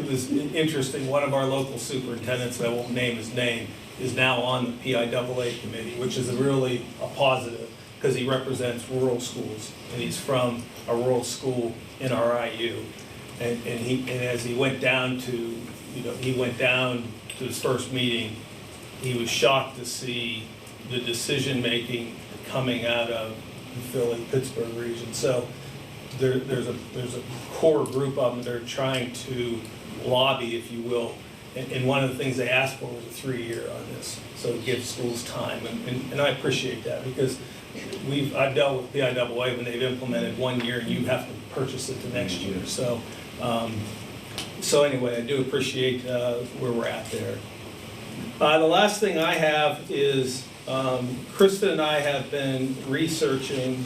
it was interesting, one of our local superintendents, I won't name his name, is now on the PIAA committee, which is really a positive, because he represents rural schools, and he's from a rural school in our IU. And as he went down to, he went down to his first meeting, he was shocked to see the decision-making coming out of the Philly-Pittsburgh region. So there's a core group of them that are trying to lobby, if you will. And one of the things they asked for was a 3-year on this, so it gives schools time. And I appreciate that, because I've dealt with PIAA when they've implemented 1 year and you have to purchase it the next year. So anyway, I do appreciate where we're at there. The last thing I have is Krista and I have been researching.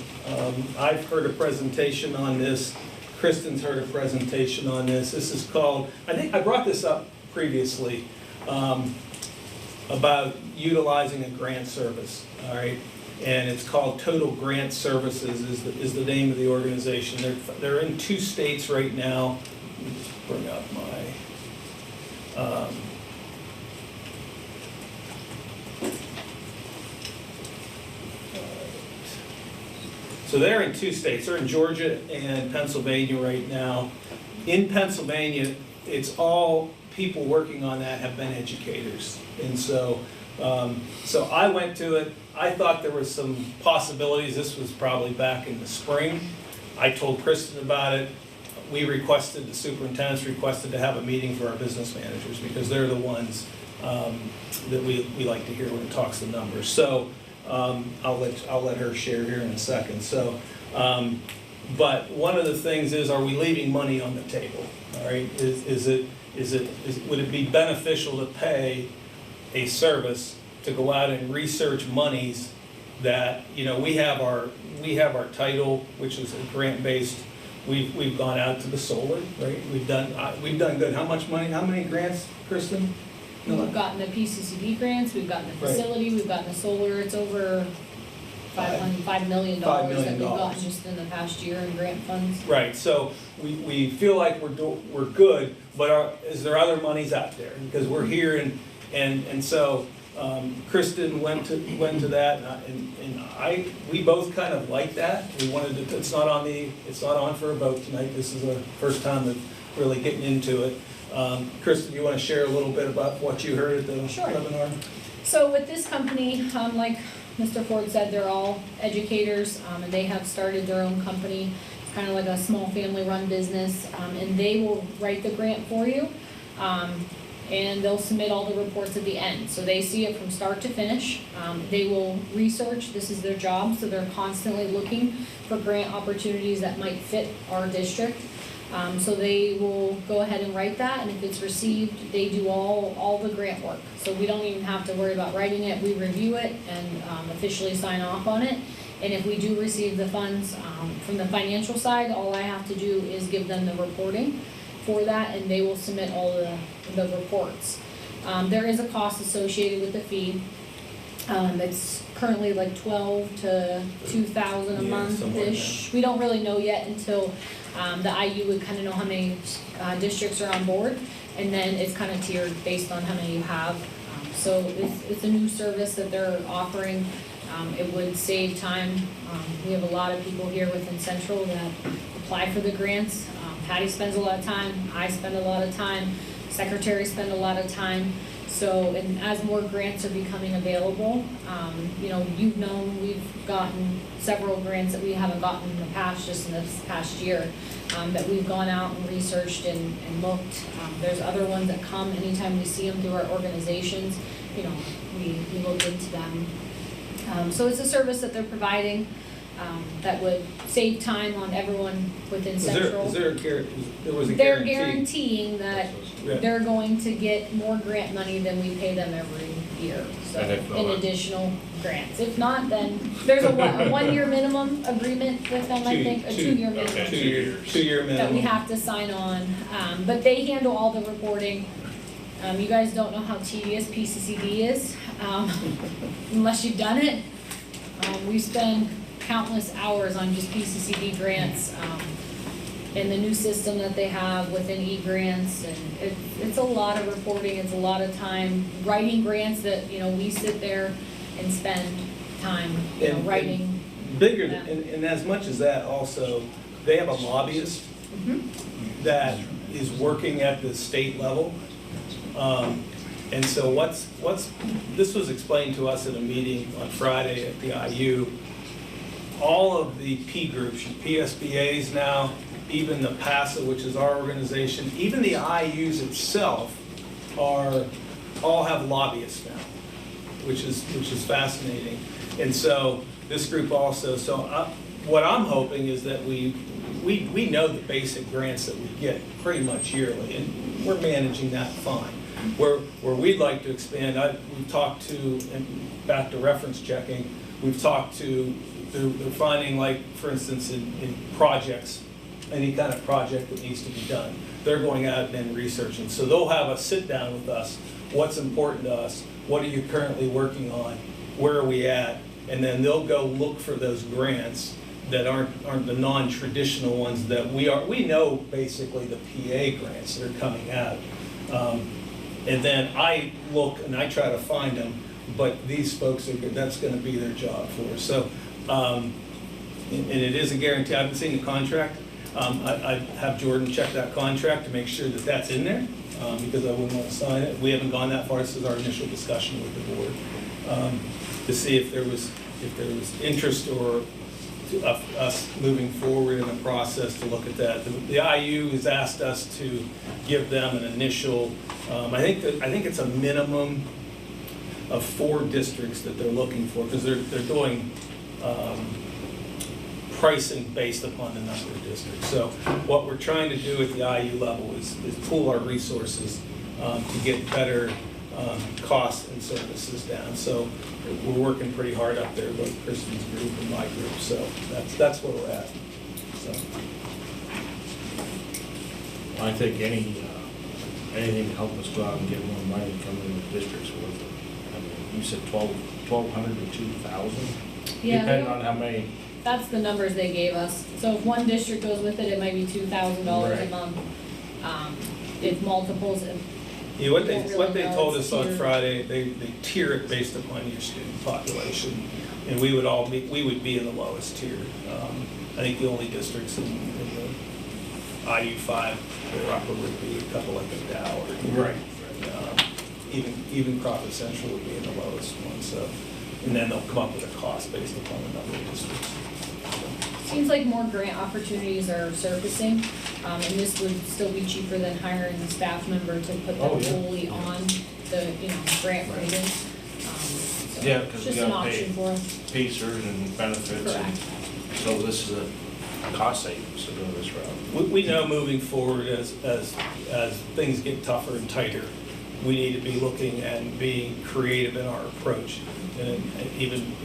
I've heard a presentation on this. Kristen's heard a presentation on this. This is called, I think I brought this up previously, about utilizing a grant service, all right? And it's called Total Grant Services is the name of the organization. They're in 2 states right now. Let me just bring up my, so they're in 2 states. They're in Georgia and Pennsylvania right now. In Pennsylvania, it's all people working on that have been educators. And so I went to it. I thought there was some possibilities. This was probably back in the spring. I told Kristen about it. The superintendents requested to have a meeting for our business managers, because they're the ones that we like to hear when it talks the numbers. So I'll let her share here in a second. So, but one of the things is, are we leaving money on the table? All right, would it be beneficial to pay a service to go out and research monies that, we have our title, which is a grant-based. We've gone out to the solar, right? We've done good. How much money? How many grants, Kristen? We've gotten the PCCD grants, we've gotten the facility, we've gotten the solar. It's over $5 million that we've gotten just in the past year in grant funds. Right. So we feel like we're good, but is there other monies out there? Because we're here and so Kristen went to that, and we both kind of like that. We wanted to. It's not on for a vote tonight. This is the first time of really getting into it. Kristen, you want to share a little bit about what you heard at the webinar? So with this company, like Mr. Ford said, they're all educators, and they have started their own company. It's kind of like a small family-run business, and they will write the grant for you. And they'll submit all the reports at the end. So they see it from start to finish. They will research, this is their job, so they're constantly looking for grant opportunities that might fit our district. So they will go ahead and write that, and if it's received, they do all the grant work. So we don't even have to worry about writing it, we review it and officially sign off on it. And if we do receive the funds from the financial side, all I have to do is give them the reporting for that, and they will submit all the reports. There is a cost associated with the fee. It's currently like $12,000 to $2,000 a month-ish. We don't really know yet until the IU would kind of know how many districts are on board, and then it's kind of tiered based on how many you have. So it's a new service that they're offering. It would save time. We have a lot of people here within Central that apply for the grants. Patty spends a lot of time, I spend a lot of time, secretaries spend a lot of time. So, and as more grants are becoming available, you've known we've gotten several grants that we haven't gotten in the past, just in this past year, that we've gone out and researched and looked. There's other ones that come anytime we see them through our organizations, we look into them. So it's a service that they're providing. That would save time on everyone within Central. There was a guarantee? They're guaranteeing that they're going to get more grant money than we pay them every year, so in additional grants. If not, then there's a 1-year minimum agreement with them, I think, a 2-year minimum. Okay, 2 year minimum. That we have to sign on, but they handle all the reporting. You guys don't know how tedious PCCD is, unless you've done it. We spend countless hours on just PCCD grants. and the new system that they have within e-grants, and it's a lot of reporting, it's a lot of time writing grants that, you know, we sit there and spend time, you know, And- writing. Bigger, Yeah. and as much as that also, they have a lobbyist that is working at the state level. And so this was explained to us at a meeting on Friday at the IU. All of the P groups, PSBAs now, even the PASA, which is our organization, even the IUs itself all have lobbyists now, which is fascinating. And so this group also, what I'm hoping is that we know the basic grants that we get pretty much yearly, and we're managing that fine. Where we'd like to expand, we've talked to, and back to reference checking, we've talked to, they're finding, like, for instance, in projects, any kind of project that needs to be done, they're going out and researching. So they'll have a sit down with us, what's important to us, what are you currently working on, where are we at, and then they'll go look for those grants that aren't the non-traditional ones that we know basically the PA grants that are coming out. And then I look and I try to find them, but these folks that's going to be their job for us. So, and it is a guarantee. I haven't seen the contract. I have Jordan check that contract to make sure that that's in there, because I wouldn't want to sign it. We haven't gone that far. This is our initial discussion with the board, to see if there was interest or us moving forward in the process to look at that. The IU has asked us to give them an initial, I think it's a minimum of 4 districts that they're looking for, because they're doing pricing based upon the number of districts. So what we're trying to do at the IU level is pool our resources to get better costs and services down. So we're working pretty hard up there, both Kristen's group and my group. So that's where we're at. So I think anything to help us go out and get more money coming in the district's worth it. I mean, you said 1,200 to 2,000? Yeah, Depending on how many. that's the numbers they gave us. So if one district goes with it, it might be $2,000 a Right. month. If multiples, yeah, what they know, told it's us on tiered. Friday, they tier it based upon your student population, and we would be in the lowest tier. I think the only districts in the IU5 that are upper would be a couple like the Dow or Right. even Crawford Central would be in the lowest one. So, and then they'll come up with a cost based upon the number of districts. seems like more grant opportunities are surfacing, and this would still be cheaper than hiring a staff member to put them fully on the, grant writing. So Yeah, it's because we just an gotta option pay for us. pacers and benefits. Correct. So this is a cost savings to go this route. We know moving forward as things get tougher and tighter, we need to be looking and being creative in our approach. And even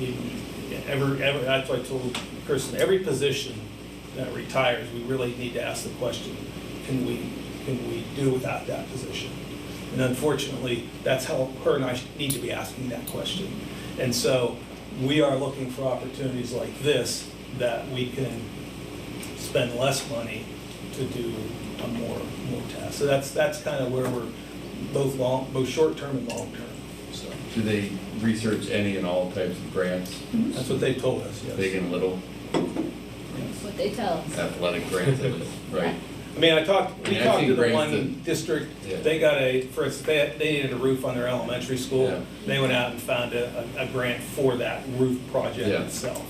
that's why I told Kristen, every position that retires, we really need to ask the question, can we do without that position? And unfortunately, that's how her and I need to be asking that question. And so we are looking for opportunities like this that we can spend less money to do a more tasks. So that's kind of where we're both short-term and long-term. So Do they research any and all types of grants, that's what they told us, yes. big and little, That's what they tell us. athletic grants, right? I mean, we talked I've to seen the grants one that- district, Yeah. they got for instance, they needed a roof on their elementary school. Yeah. They went out and found a grant for that roof project Yeah. itself.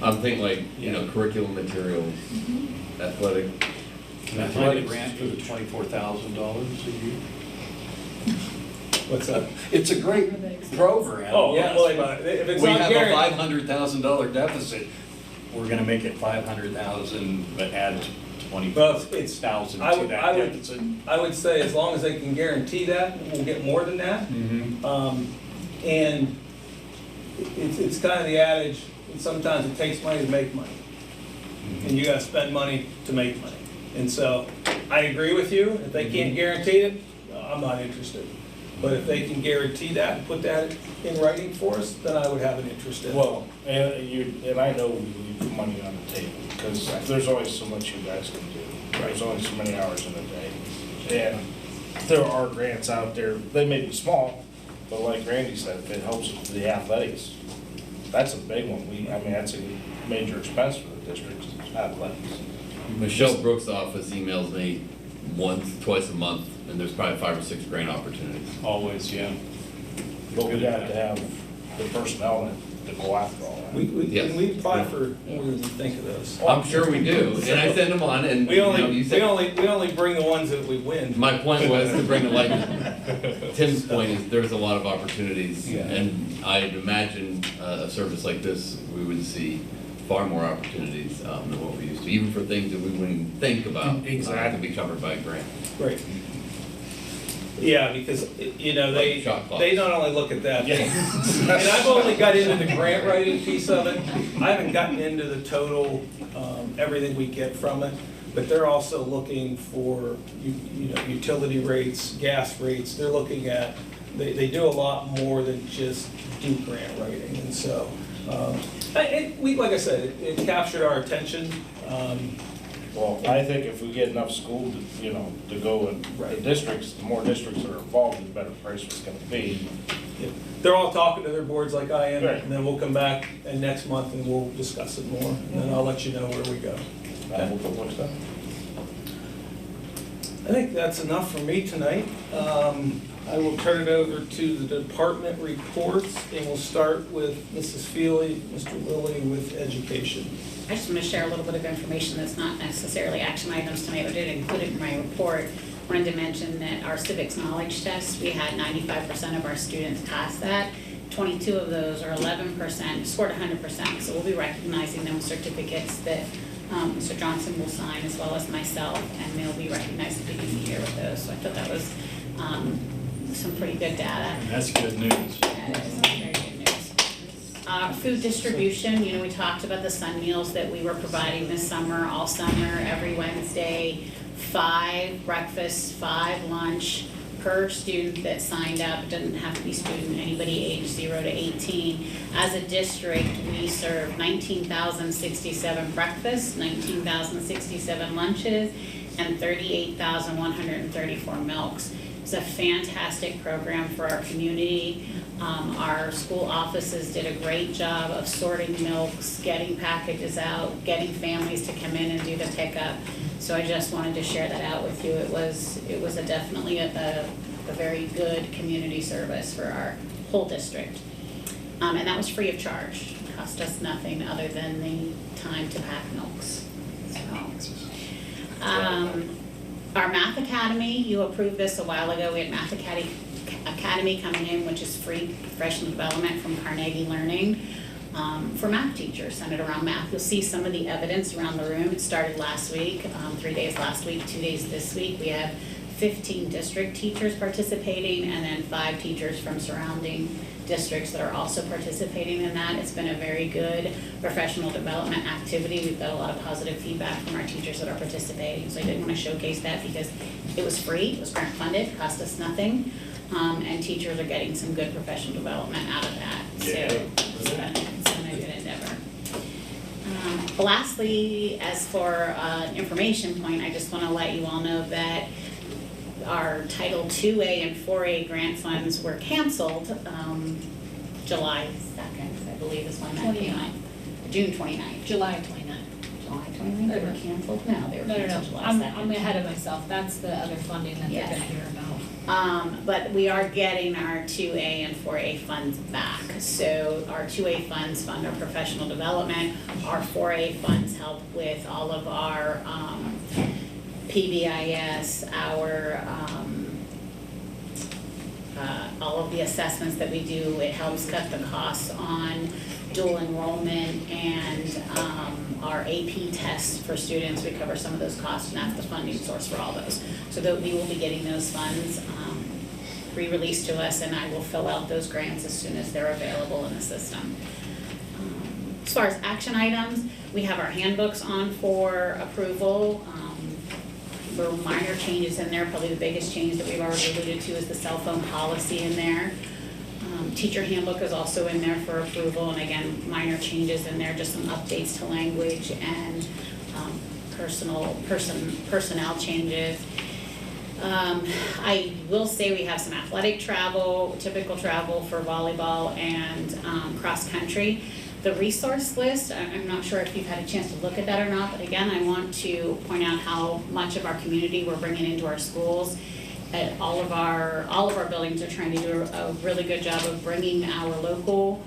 I'm thinking like, curriculum materials, athletic. Athletic grant for the $24,000 a year. What's that? It's a great program. Oh, yes, well, but if it's we not have a guaranteed. $500,000 deficit. We're gonna make it 500,000, but add Well, 20,000 I to would, that I would, deficit. I would say as long as they can guarantee that, we'll get more than that. And it's kind of the adage, sometimes it takes money to make money. And you gotta spend money to make money. And so, I agree with you, if they can't guarantee it, I'm not interested. But if they can guarantee that and put that in writing for us, then I would have an interest in it. Well, and I know we leave money on the table, because there's always so much you guys can do. There's only so many hours in a day. And there are grants out there, they may be small, but like Randy said, if it helps with the athletics, that's a big one. I mean, that's a major expense for the district's athletics. Michelle Brooks' office emails me twice a month, and there's probably 5 or 6 grant opportunities. Always, yeah. But we have to have the personnel to go after all that. Yes. We apply for more than you think of those. I'm sure we do, and I send them on, and We only, you know, we only bring the ones that we win. my point was to bring the light. Tim's point is there's a lot of opportunities, Yeah. and I'd imagine a service like this, we would see far more opportunities than what we used to, even for things that we wouldn't even think about. Exactly. To be covered by a grant. Right. Yeah, because, you know, Like shot clocks. they not only look at that, Yeah. and I've only got into the grant writing piece of it. I haven't gotten into the total, everything we get from it. But they're also looking for, you know, utility rates, gas rates. They're looking at, they do a lot more than just do grant writing. And so, like I said, it captured our attention. Well, I think if we get enough school, to go in the districts, the more districts that are involved, the better price it's gonna be. They're all talking to their boards like I am, Right. and then we'll come back and next month and we'll discuss it more. And then I'll let you know where we go. We'll go look at that. I think that's enough for me tonight. I will turn it over to the department reports, and we'll start with Mrs. Feely, Mr. Lilly with education. I just want to share a little bit of information that's not necessarily action items tonight, but I did include it in my report. Wanted to mention that our civics knowledge test, we had 95% of our students pass that. 22 of those, or 11%, scored 100%. So we'll be recognizing them with certificates that Mr. Johnson will sign, as well as myself, and they'll be recognized at the beginning of the year with those. So I thought that was some pretty good data. That's good news. Yeah, it is very good news. Food distribution, we talked about the Sun Meals that we were providing this summer, all summer, every Wednesday, 5 breakfast, 5 lunch per student that signed up. It doesn't have to be student, anybody age 0 to 18. As a district, we serve 19,067 breakfasts, 19,067 lunches, and 38,134 milks. It's a fantastic program for our community. Our school offices did a great job of sorting milks, getting packages out, getting families to come in and do the pickup. So I just wanted to share that out with you. It was definitely a very good community service for our whole district. And that was free of charge. It cost us nothing other than the time to pack milks. Our Math Academy, you approved this a while ago. We had Math Academy coming in, which is free professional development from Carnegie Learning for math teachers centered around math. You'll see some of the evidence around the room. It started last week, 3 days last week, 2 days this week. We have 15 district teachers participating, and then 5 teachers from surrounding districts that are also participating in that. It's been a very good professional development activity. We've got a lot of positive feedback from our teachers that are participating. So I did want to showcase that because it was free, it was grant funded, cost us nothing, and teachers are getting some good professional development out of that. So it's been a good endeavor. Lastly, as for an information point, I just want to let you all know that our Title IIA and 4A grant funds were canceled July 2nd, I believe is when that came out. June 29th. July 29th. July 29th, they were canceled? No, they were canceled July 2nd. I'm ahead of myself. That's the other funding that they're Yes. gonna hear about. But we are getting our 2A and 4A funds back. So our 2A funds fund our professional development. Our 4A funds help with all of our PBIS, our all of the assessments that we do. It helps cut the costs on dual enrollment and our AP tests for students. We cover some of those costs, and that's the funding source for all those. So that we will be getting those funds re-released to us, and I will fill out those grants as soon as they're available in the system. As far as action items, we have our handbooks on for approval. for minor changes in there. Probably the biggest change that we've already alluded to is the cell phone policy in there. Teacher handbook is also in there for approval, and again, minor changes in there, just some updates to language and personnel changes. I will say we have some athletic travel, typical travel for volleyball and cross country. The resource list, I'm not sure if you've had a chance to look at that or not, but again, I want to point out how much of our community we're bringing into our schools. All of our buildings are trying to do a really good job of bringing our local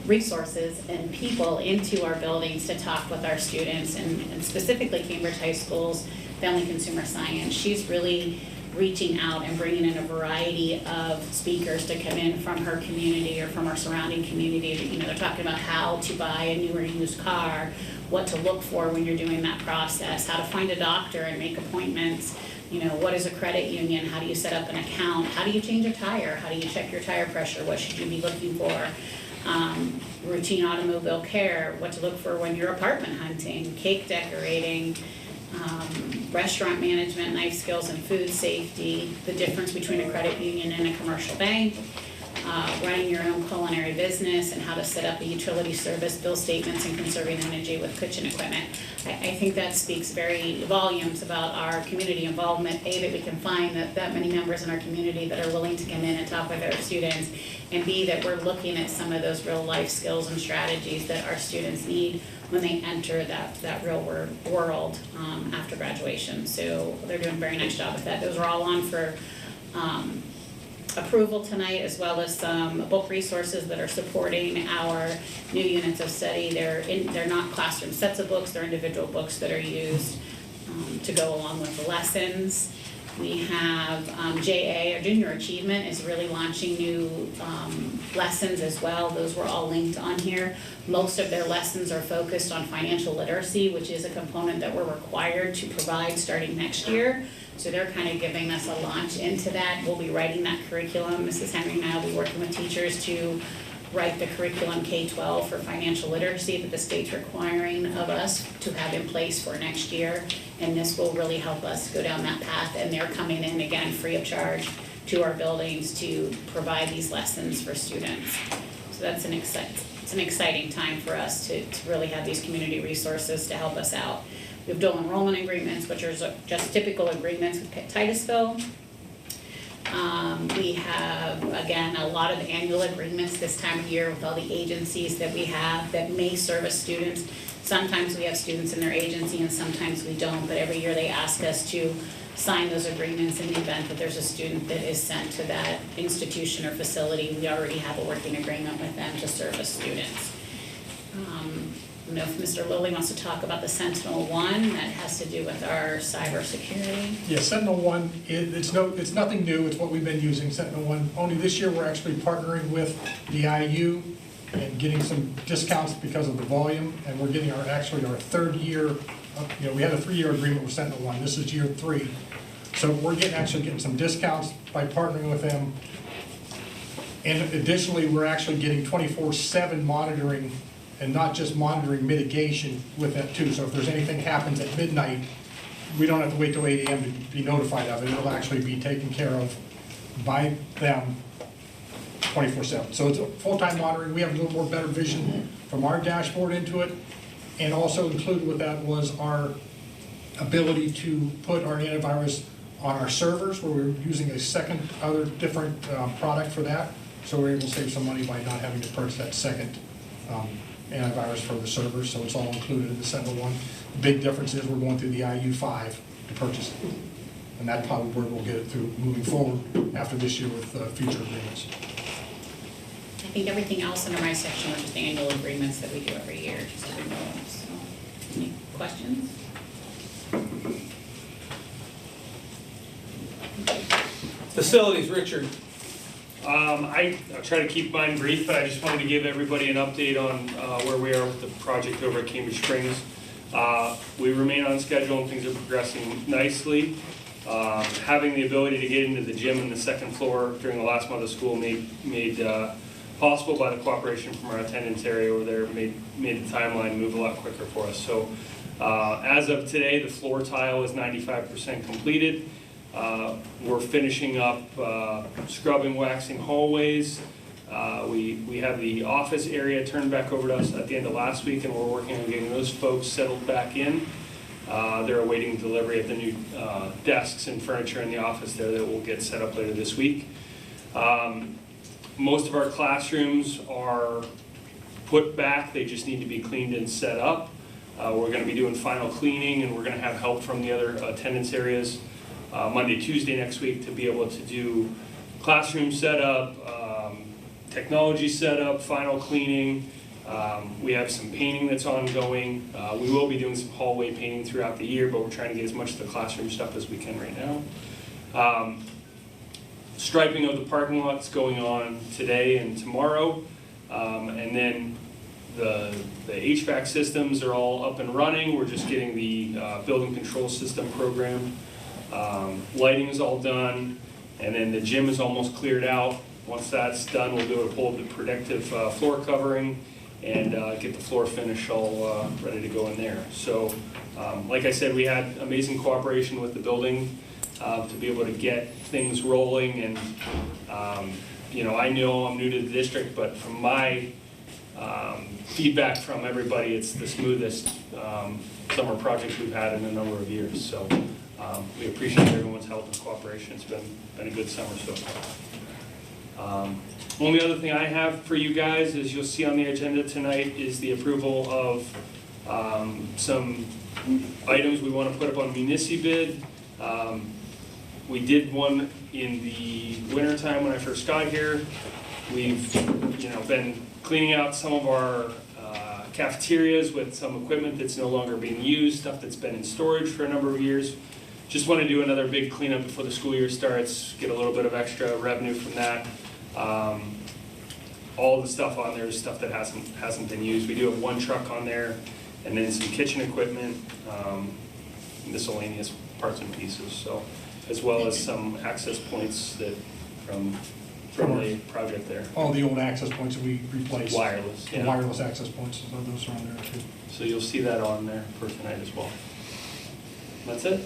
resources and people into our buildings to talk with our students, and specifically Cambridge High School's Family Consumer Science. She's really reaching out and bringing in a variety of speakers to come in from her community or from our surrounding community. You know, they're talking about how to buy a new or used car, what to look for when you're doing that process, how to find a doctor and make appointments. You know, what is a credit union? How do you set up an account? How do you change a tire? How do you check your tire pressure? What should you be looking for? Routine automobile care, what to look for when you're apartment hunting, cake decorating, restaurant management, life skills and food safety, the difference between a credit union and a commercial bank, running your own culinary business, and how to set up a utility service, bill statements, and conserving energy with kitchen equipment. I think that speaks very volumes about our community involvement, A, that we can find that many members in our community that are willing to come in and talk with our students, and B, that we're looking at some of those real life skills and strategies that our students need when they enter that real world after graduation. So they're doing a very nice job with that. Those are all on for approval tonight, as well as some book resources that are supporting our new units of study. They're not classroom sets of books, they're individual books that are used to go along with the lessons. We have JA, our Junior Achievement, is really launching new lessons as well. Those were all linked on here. Most of their lessons are focused on financial literacy, which is a component that we're required to provide starting next year. So they're kind of giving us a launch into that. We'll be writing that curriculum. Mrs. Henry and I will be working with teachers to write the curriculum K-12 for financial literacy that the state's requiring of us to have in place for next year. And this will really help us go down that path. And they're coming in, again, free of charge to our buildings to provide these lessons for students. So that's it's an exciting time for us to really have these community resources to help us out. We have dual enrollment agreements, which are just typical agreements with Titusville. We have, again, a lot of annual agreements this time of year with all the agencies that we have that may service students. Sometimes we have students in their agency and sometimes we don't, but every year they ask us to sign those agreements in the event that there's a student that is sent to that institution or facility. We already have a working agreement with them to service students. I don't know if Mr. Lilly wants to talk about the Sentinel-1, that has to do with our cybersecurity. Yeah, Sentinel-1, it's nothing new, it's what we've been using, Sentinel-1. Only this year we're actually partnering with the IU and getting some discounts because of the volume, and we're getting our third year, we had a 3-year agreement with Sentinel-1, this is year 3. So we're getting some discounts by partnering with them. And additionally, we're actually getting 24/7 monitoring, and not just monitoring, mitigation with that too. So if there's anything happens at midnight, we don't have to wait till 8 a.m. to be notified of it. It'll actually be taken care of by them 24/7. So it's a full-time monitoring. We have a little more better vision from our dashboard into it. And also included with that was our ability to put our antivirus on our servers, where we're using a different product for that. So we're able to save some money by not having to purchase that second antivirus for the servers, so it's all included in the Sentinel-1. The big difference is we're going through the IU5 to purchase it. And that's probably where we'll get it through moving forward after this year with future agreements. I think everything else under my section are just annual agreements that we do every year, just to renew. So, any questions? Facilities, Richard. I'll try to keep mine brief, but I just wanted to give everybody an update on where we are with the project over at Cambridge Springs. We remain on schedule and things are progressing nicely. Having the ability to get into the gym in the second floor during the last month of school made possible by the cooperation from our attendance area over there, made the timeline move a lot quicker for us. So As of today, the floor tile is 95% completed. We're finishing up scrubbing, waxing hallways. We have the office area turned back over to us at the end of last week, and we're working on getting those folks settled back in. They're awaiting delivery of the new desks and furniture in the office there that will get set up later this week. Most of our classrooms are put back. They just need to be cleaned and set up. We're going to be doing final cleaning, and we're going to have help from the other attendance areas Monday, Tuesday next week to be able to do classroom setup, technology setup, final cleaning. We have some painting that's ongoing. We will be doing some hallway painting throughout the year, but we're trying to get as much of the classroom stuff as we can right now. Striping of the parking lot's going on today and tomorrow. And then the HVAC systems are all up and running. We're just getting the building control system programmed. Lighting is all done. And then the gym is almost cleared out. Once that's done, we'll do a whole protective floor covering and get the floor finish all ready to go in there. So, like I said, we had amazing cooperation with the building to be able to get things rolling. And, I know I'm new to the district, but from my feedback from everybody, it's the smoothest summer project we've had in a number of years. So we appreciate everyone's help and cooperation. It's been a good summer so far. Only other thing I have for you guys is you'll see on the agenda tonight is the approval of some items we want to put up on municipal bid. We did one in the wintertime when I first got here. We've been cleaning out some of our cafeterias with some equipment that's no longer being used, stuff that's been in storage for a number of years. Just want to do another big cleanup before the school year starts, get a little bit of extra revenue from that. All the stuff on there is stuff that hasn't been used. We do have one truck on there, and then some kitchen equipment, miscellaneous parts and pieces. So, as well as some access points that from the project there. All the old access points that we replaced. Wireless, The yeah. wireless access points, so those are on there too. So you'll see that on there for tonight as well. That's it.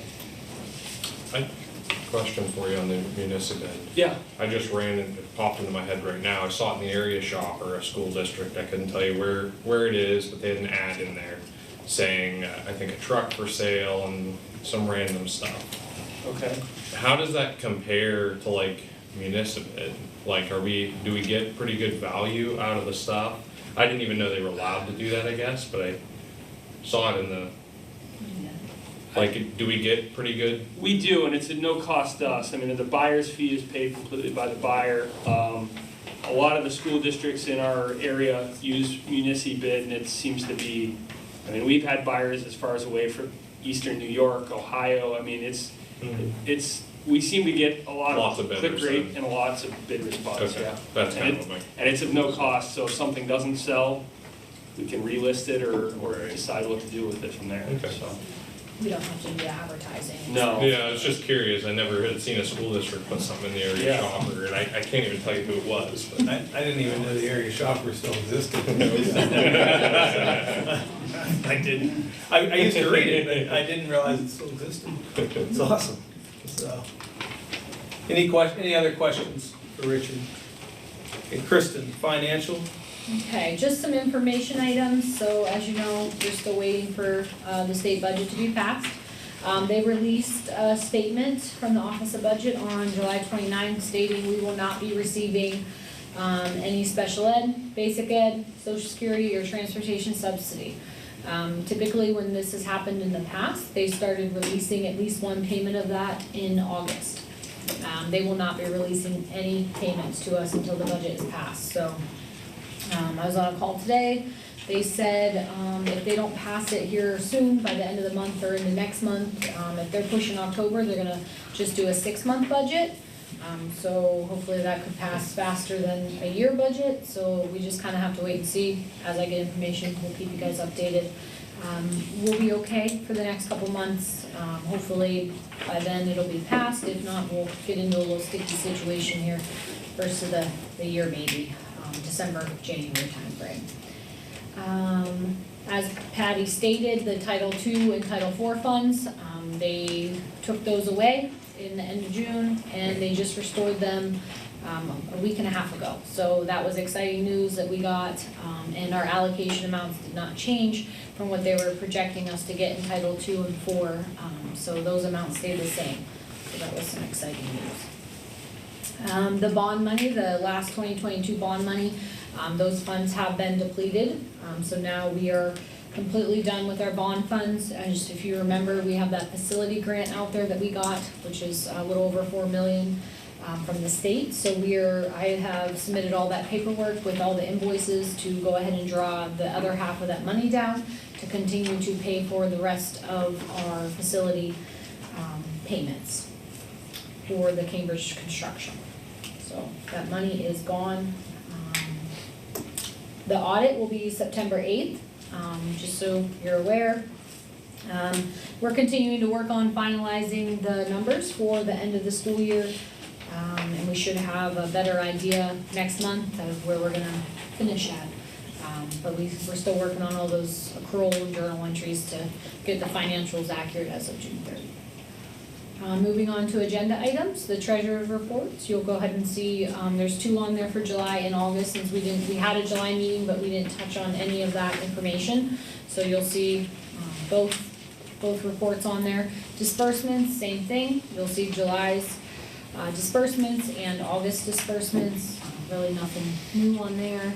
Question for you on the municipal bid. Yeah. I just ran and it popped into my head right now. I saw it in the area shop or a school district. I couldn't tell you where it is, but they had an ad in there saying, I think a truck for sale and some random stuff. Okay. How does that compare to like municipal bid? Like, do we get pretty good value out of the stuff? I didn't even know they were allowed to do that, I guess, but I saw it in the, like, do we get pretty good? We do, and it's at no cost to us. I mean, the buyer's fee is paid completely by the buyer. A lot of the school districts in our area use municipal bid, and it seems to be, I mean, we've had buyers as far as away from eastern New York, Ohio. I mean, we seem to get a lot of click rate and lots of bid response. Okay. Yeah. That's kind of and it's of no cost, so if something doesn't sell, we can relist it or decide what to do with it from there. Okay. So. We don't have to do advertising. No. Yeah, I was just curious. I never had seen a school district put something in the area shopper, and I can't even tell you who it was. But I didn't even know the area shopper still existed. I didn't. I used to read it, but I didn't realize it still existed. It's awesome. So, any other questions for Richard? Okay, Kristen, financial. Okay, just some information items. So as you know, we're still waiting for the state budget to be passed. They released a statement from the Office of Budget on July 29th stating we will not be receiving any special ed, basic ed, social security, or transportation subsidy. Typically when this has happened in the past, they started releasing at least one payment of that in August. They will not be releasing any payments to us until the budget is passed. So I was on a call today. They said if they don't pass it here soon, by the end of the month or into next month, if they're pushing October, they're gonna just do a 6-month budget. So hopefully that could pass faster than a year budget. So we just kind of have to wait and see. As I get information, we'll keep you guys updated. We'll be okay for the next couple months. Hopefully by then it'll be passed. If not, we'll get into a little sticky situation here first of the year maybe, December, January timeframe. As Patty stated, the Title II and Title IV funds, they took those away in the end of June, and they just restored them a week and a half ago. So that was exciting news that we got, and our allocation amounts did not change from what they were projecting us to get in Title II and IV. So those amounts stayed the same. So that was some exciting news. The bond money, the last 2022 bond money, those funds have been depleted. So now we are completely done with our bond funds. Just if you remember, we have that facility grant out there that we got, which is a little over $4 million from the state. So I have submitted all that paperwork with all the invoices to go ahead and draw the other half of that money down to continue to pay for the rest of our facility payments for the Cambridge construction. So that money is gone. The audit will be September 8th, just so you're aware. We're continuing to work on finalizing the numbers for the end of the school year, and we should have a better idea next month of where we're gonna finish at. But we're still working on all those accrual and journal entries to get the financials accurate as of June 30th. Moving on to agenda items, the treasurer's reports. You'll go ahead and see there's 2 on there for July and August, since we had a July meeting, but we didn't touch on any of that information. So you'll see both reports on there. Disbursements, same thing. You'll see July's disbursements and August disbursements. Really nothing new on there.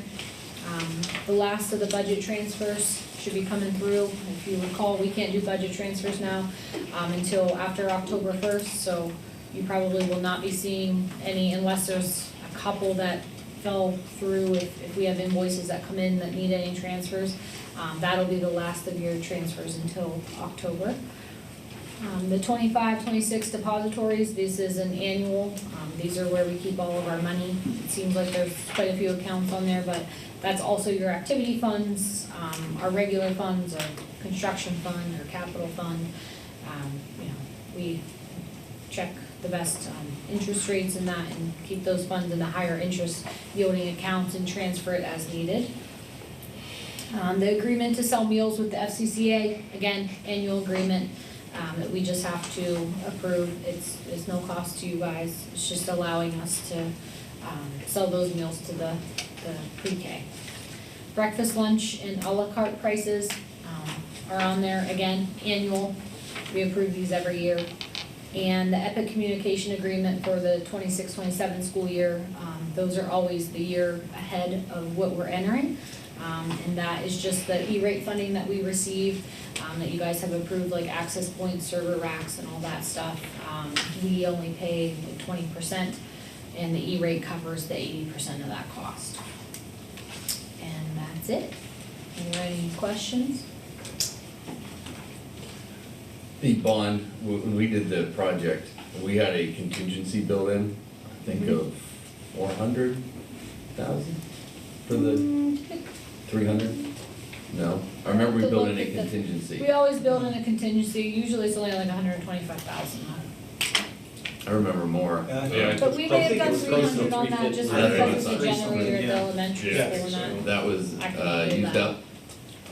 The last of the budget transfers should be coming through. If you recall, we can't do budget transfers now until after October 1st, so you probably will not be seeing any unless there's a couple that fell through. If we have invoices that come in that need any transfers, that'll be the last of your transfers until October. The 25-26 depositories, this is an annual. These are where we keep all of our money. It seems like there's quite a few accounts on there, but that's also your activity funds, our regular funds, our construction fund, our capital fund. We check the best interest rates in that and keep those funds in the higher interest yielding accounts and transfer it as needed. The agreement to sell meals with the FCCA, again, annual agreement that we just have to approve. It's no cost to you guys. It's just allowing us to sell those meals to the pre-K. Breakfast, lunch, and a la carte prices are on there, again, annual. We approve these every year. And the EPIC communication agreement for the 26-27 school year, those are always the year ahead of what we're entering. And that is just the E-rate funding that we receive, that you guys have approved, like access points, server racks, and all that stuff. We only pay like 20%, and the E-rate covers the 80% of that cost. And that's it. Are there any questions? The bond, when we did the project, we had a contingency built in, I think of 400,000 for the 300? No, I remember we built in a contingency. We always build in a contingency. Usually it's only like 125,000. I remember more. But we may have done 300 on that just because of the generator at the elementary school and that. That was used up.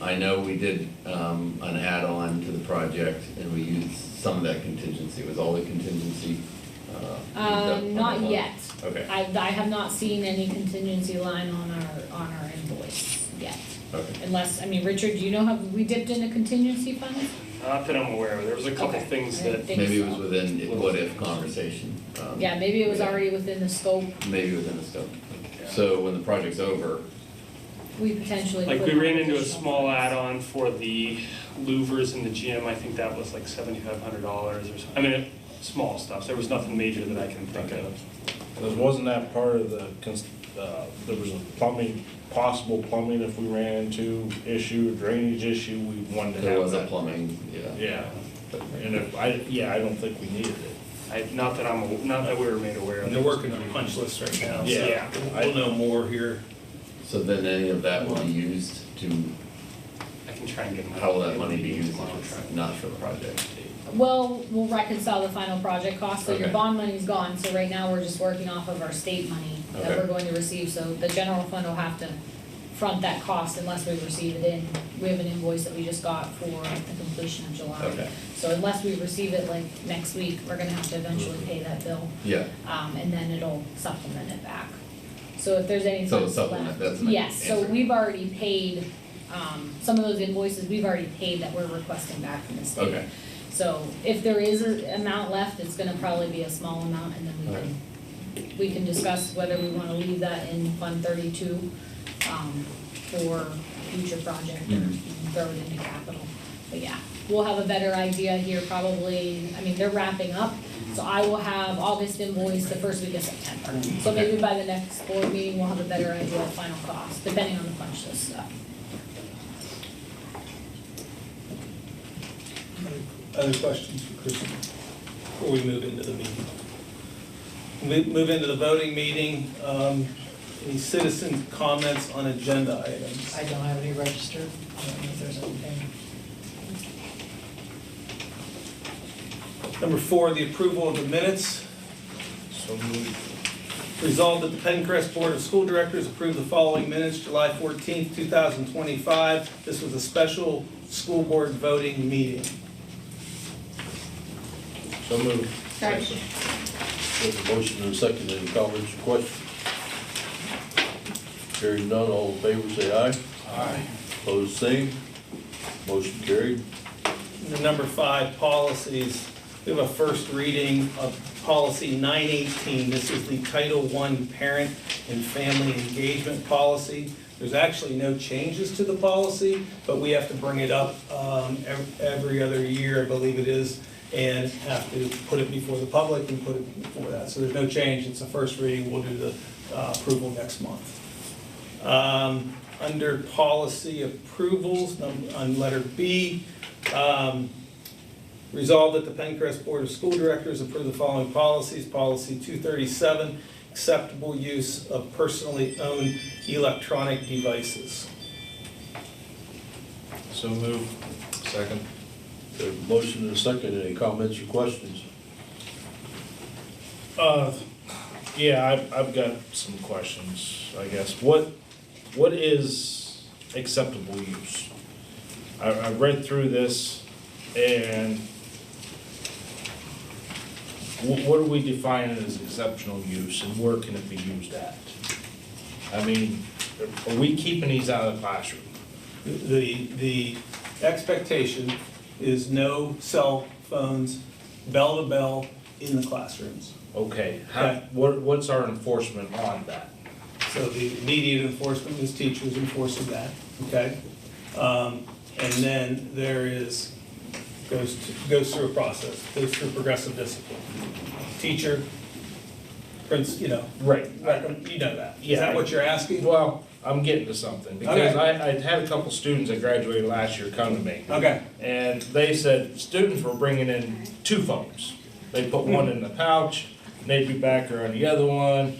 I know we did an add-on to the project, and we used some of that contingency. Was all the contingency used up? Not yet. Okay. I have not seen any contingency line on our invoice yet. Okay. Unless, I mean, Richard, do you know, have we dipped into contingency funds? Not that I'm aware of. There was a couple Okay. things I didn't that. think Maybe it so. was within what-if conversation. Yeah, maybe it was already within the scope. Maybe within the scope. So when the project's over, We potentially. Like, put we ran on into a additional small funds. add-on for the louvers in the gym. I think that was like $7,500 or something. I mean, small stuff. There was nothing major that I can think of. Because wasn't that part of there was a possible plumbing if we ran into issue, drainage issue, we wanted to have that. there was a plumbing, yeah. Yeah, and I don't think we needed it. Not that we were made aware of. They're working on a punch list right now, so Yeah. we'll know more here. So then any of that will be used to, I can try and get them. how will that money be used if it's not for the project? Well, we'll reconcile the final project cost, so your Okay. bond money's gone, so right now we're just working off of our state money that Okay. we're going to receive, so the general fund will have to front that cost unless we receive it in. We have an invoice that we just got for the completion of July. Okay. So unless we receive it like next week, we're gonna have to eventually pay that bill. Yeah. And then it'll supplement it back. So if there's any So funds supplement, left. that's an Yes, so answer. we've already paid, some of those invoices, we've already paid that we're requesting back from the state. Okay. So if there is an amount left, it's gonna probably be a small amount, and then we can discuss whether we wanna leave that in Fund 32, for future project, or Mhm. throw it into capital. But yeah, we'll have a better idea here probably, I mean, they're wrapping up, so I will have August invoice the first week of September. So maybe by the next board meeting, we'll have a better idea of final cost, depending on the punch list stuff. Other questions for Kristen before we move into the meeting? Move into the voting meeting. Any citizen comments on agenda items? I don't have any registered. I don't know if there's anything. Number 4, the approval of the minutes. So moved. Resolved that the PENNCREST Board of School Directors approve the following minutes, July 14th, 2025. This was a special school board voting meeting. So moved. Second. With a motion and a second, any comments or questions? Hearing none, all in favor say aye. Aye. Opposed, same. Motion carried. And then number 5, policies. We have a first reading of policy 918. This is the Title I Parent and Family Engagement Policy. There's actually no changes to the policy, but we have to bring it up every other year, I believe it is, and have to put it before the public and put it before that. So there's no change. It's a first reading. We'll do the approval next month. Under policy approvals, on letter B, resolved that the PENNCREST Board of School Directors approve the following policies. Policy 237, acceptable use of personally owned electronic devices. So moved. Second. There's a motion and a second, any comments or questions? Yeah, I've got some questions, I guess. What is acceptable use? I read through this, and what do we define as exceptional use, and where can it be used at? I mean, are we keeping these out of the classroom? The expectation is no cell phones, bell to bell, in the classrooms. Okay, Okay. what's our enforcement on that? So the immediate enforcement is teachers enforcing that, okay? And then there is, goes through a process, goes through progressive discipline. Teacher, you know. Right. You know that. Is Yeah, that what you're asking? Well, I'm getting to something, because Okay. I had a couple students that graduated last year come to me. Okay. And they said students were bringing in 2 phones. They put one in the pouch, and they'd be back there on the other one,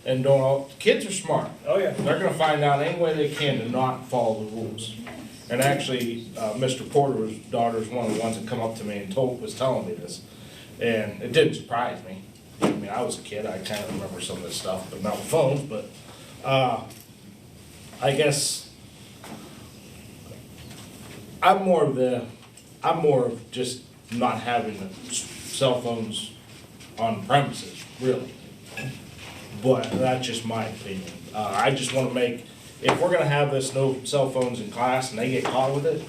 and doing all, kids are smart. Oh, yeah. They're gonna find out any way they can to not follow the rules. And actually, Mr. Porter's daughter is one of the ones that come up to me and was telling me this. And it didn't surprise me. I mean, I was a kid, I kind of remember some of this stuff, but not with phones, but, I guess I'm more of just not having the cell phones on premises, really. But that's just my opinion. I just want to make, if we're gonna have this no cell phones in class and they get caught with it,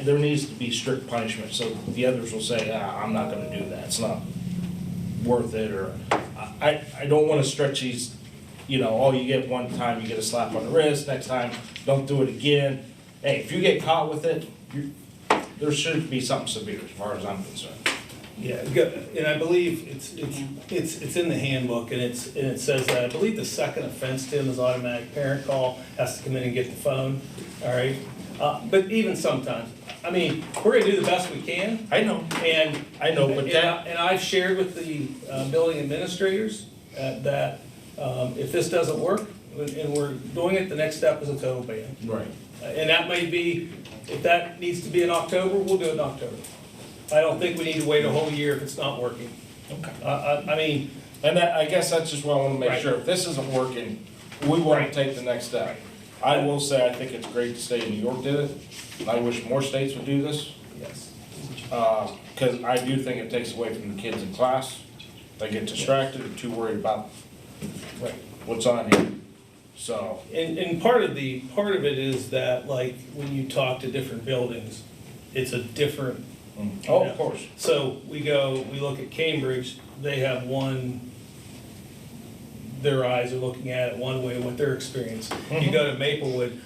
there needs to be strict punishment, so the others will say, I'm not gonna do that, it's not worth it, or, I don't wanna stretch these, oh, you get one time, you get a slap on the wrist, next time, don't do it again. Hey, if you get caught with it, there should be something severe as far as I'm concerned. Yeah, and I believe it's in the handbook, and it says that, I believe the second offense, Tim, is automatic parent call, has to come in and get the phone, all right? But even sometimes, I mean, we're gonna do the best we can. I know. And I know, but that. And I've shared with the building administrators that if this doesn't work, and we're doing it, the next step is a total ban. Right. And that may be, if that needs to be in October, we'll do it in October. I don't think we need to wait a whole year if it's not working. Okay. I mean. And I guess that's just what I want to make Right. sure. If this isn't working, we want to take the next step. I will say, I think it's great the state of New York did it, and I wish more states would do this. Yes. Because I do think it takes away from the kids in class. They get distracted and too worried about what's on here. So, And part of it is that, like, when you talk to different buildings, it's a different. oh, of course. So we look at Cambridge, they have their eyes are looking at it one way with their experience. You go to Maplewood,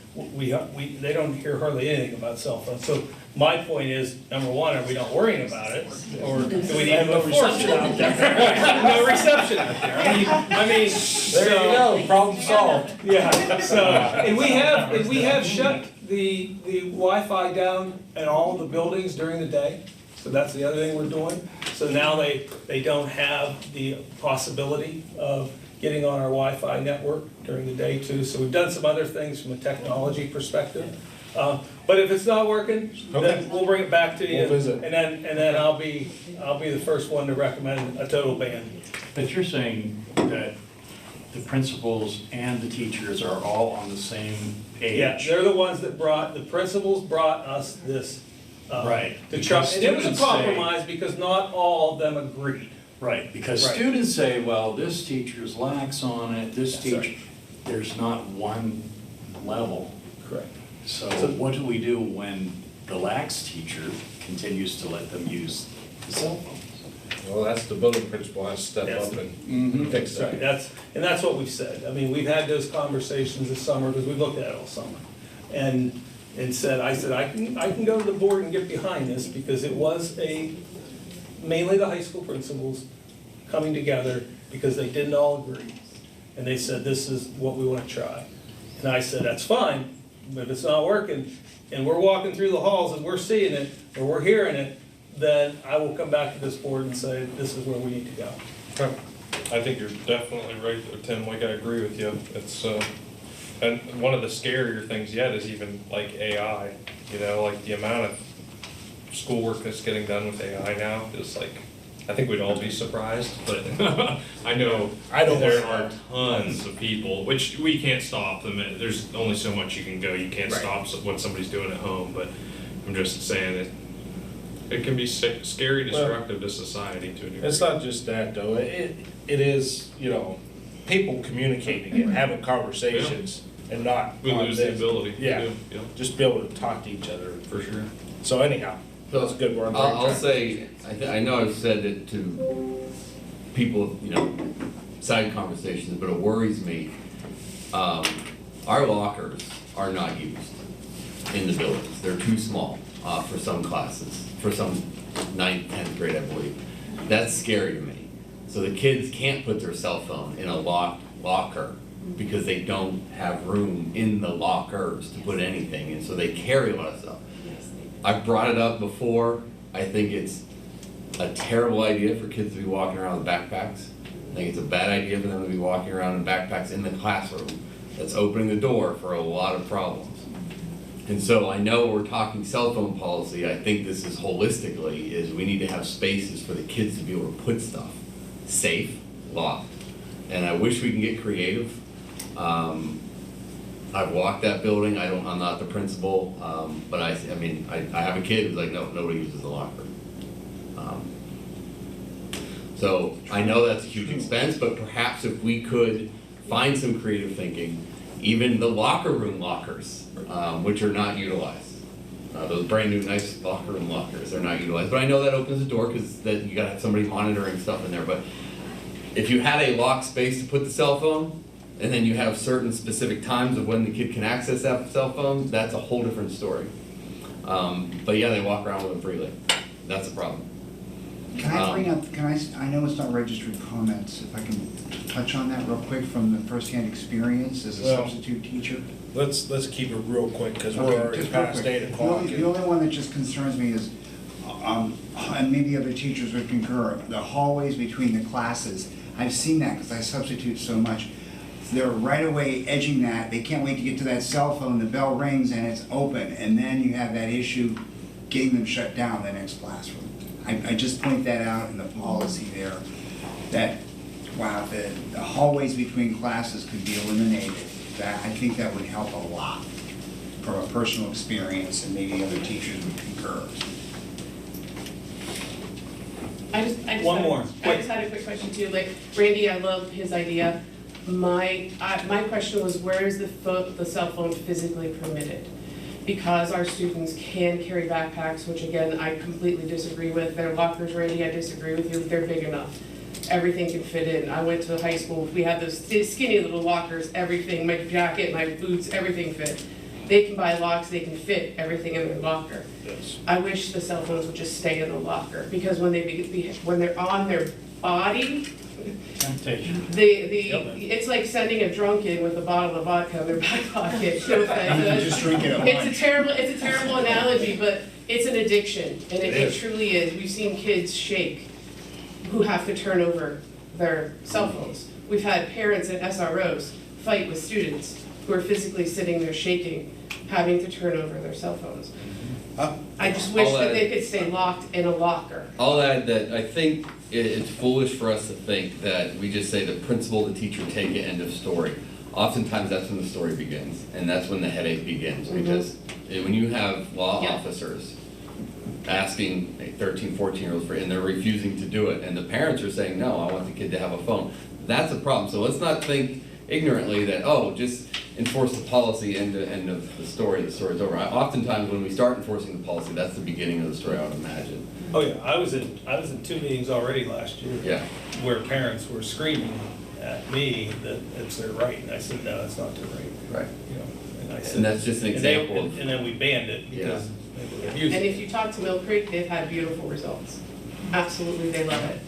they don't hear hardly anything about cell phones. So my point is, number one, are we not worrying about it? Or do we need to enforce it? No reception out there. I mean. There you go, problem solved. Yeah, so, and we have shut the Wi-Fi down at all the buildings during the day. So that's the other thing we're doing. So now they don't have the possibility of getting on our Wi-Fi network during the day too. So we've done some other things from a technology perspective. But if it's not working, then we'll bring it back to you. We'll visit. And then I'll be the first one to recommend a total ban. But you're saying that the principals and the teachers are all on the same page? Yeah, they're the ones that the principals brought us this. Right. To try, and it was a Students say- compromise because not all of them agreed. Right, because Right. students say, well, this teacher's lax on it, this That's right. teacher, there's not one level. Correct. So what do we do when the lax teacher continues to let them use the cell phones? Well, that's the building principal has to step Yes. up and fix That's right, that. that's what we've said. I mean, we've had those conversations this summer, because we've looked at it all summer. And I said, I can go to the board and get behind this, because it was mainly the high school principals coming together, because they didn't all agree. And they said, this is what we want to try. And I said, that's fine, but if it's not working, and we're walking through the halls and we're seeing it, or we're hearing it, then I will come back to this board and say, this is where we need to go. I think you're definitely right, there, Tim, like I agree with you. It's, and one of the scarier things yet is even like AI, like the amount of schoolwork that's getting done with AI now is like, I think we'd all be surprised, but I know there are tons of people, which we can't stop them. There's only so much you can go. You can't stop what somebody's doing at home, but I'm just saying it can be scary, destructive to society to a degree. It's not just that though, it is, people communicating and having conversations and not. We lose the ability. Yeah, just be able to talk to each other. For sure. So anyhow, that's good, we're on the right I'll track. say, I know I've said it to people, side conversations, but it worries me. Our lockers are not used in the buildings. They're too small for some classes, for some 9th, 10th grade, I believe. That's scary to me. So the kids can't put their cell phone in a locked locker because they don't have room in the lockers to put anything in, so they carry a lot of stuff. I've brought it up before. I think it's a terrible idea for kids to be walking around with backpacks. I think it's a bad idea for them to be walking around in backpacks in the classroom. That's opening the door for a lot of problems. And so I know we're talking cell phone policy. I think this is holistically, is we need to have spaces for the kids to be able to put stuff safe, locked. And I wish we can get creative. I've walked that building. I'm not the principal, but I have a kid who's like, no, nobody uses the locker. So I know that's a huge expense, but perhaps if we could find some creative thinking, even the locker room lockers, which are not utilized. Those brand new nice locker room lockers, they're not utilized. But I know that opens the door because then you gotta have somebody monitoring stuff in there. But if you had a locked space to put the cell phone, and then you have certain specific times of when the kid can access that cell phone, that's a whole different story. But yeah, they walk around with them freely. That's a problem. Can I bring up, I know it's not registered comments, if I can touch on that real quick from the firsthand experience as a substitute teacher? Let's keep it real quick, because Okay, we're already just real past quick. 8 o'clock. The only one that just concerns me is, and maybe other teachers would concur, the hallways between the classes. I've seen that because I substitute so much. They're right away edging that. They can't wait to get to that cell phone. The bell rings and it's open. And then you have that issue getting them shut down the next classroom. I just point that out in the policy there, that, wow, the hallways between classes could be eliminated I think that would help a lot from a personal experience, and maybe other teachers would concur. I just One had- more, I quick. just had a quick question too, like, Randy, I love his idea. My question was, where is the cell phone physically permitted? Because our students can carry backpacks, which again, I completely disagree with. Their lockers, Randy, I disagree with you, they're big enough. Everything can fit in. I went to high school, we had those skinny little lockers, everything, my jacket, my boots, everything fit. They can buy locks, they can fit everything in their locker. Yes. I wish the cell phones would just stay in the locker, because when when they're on their body, Temptation. it's like sending a drunken with a bottle of vodka in their back pocket. No offense. Just drink it at It's a terrible analogy, but it's an addiction, and it truly is. We've seen kids shake who have to turn over their cell phones. We've had parents at SROs fight with students who are physically sitting there shaking, having to turn over their cell phones. I just wish that they could stay locked in a locker. I'll add that I think it's foolish for us to think that we just say the principal, the teacher, take it, end of story. Oftentimes, that's when the story begins, and that's when the headache begins, because when you have law officers asking 13, 14-year-olds and they're refusing to do it, and the parents are saying, no, I want the kid to have a phone, that's a problem. So let's not think ignorantly that, oh, just enforce the policy, end of the story's over. Oftentimes, when we start enforcing the policy, that's the beginning of the story, I would imagine. Oh, yeah, I was in 2 meetings already last year. Yeah. Where parents were screaming at me that it's their right, and I said, no, it's not their right. Right. You know, and I said. And that's just an example of. And then we banned it because they were And abusing it. if you talk to Mill Creek, they've had beautiful results. Absolutely, they love it.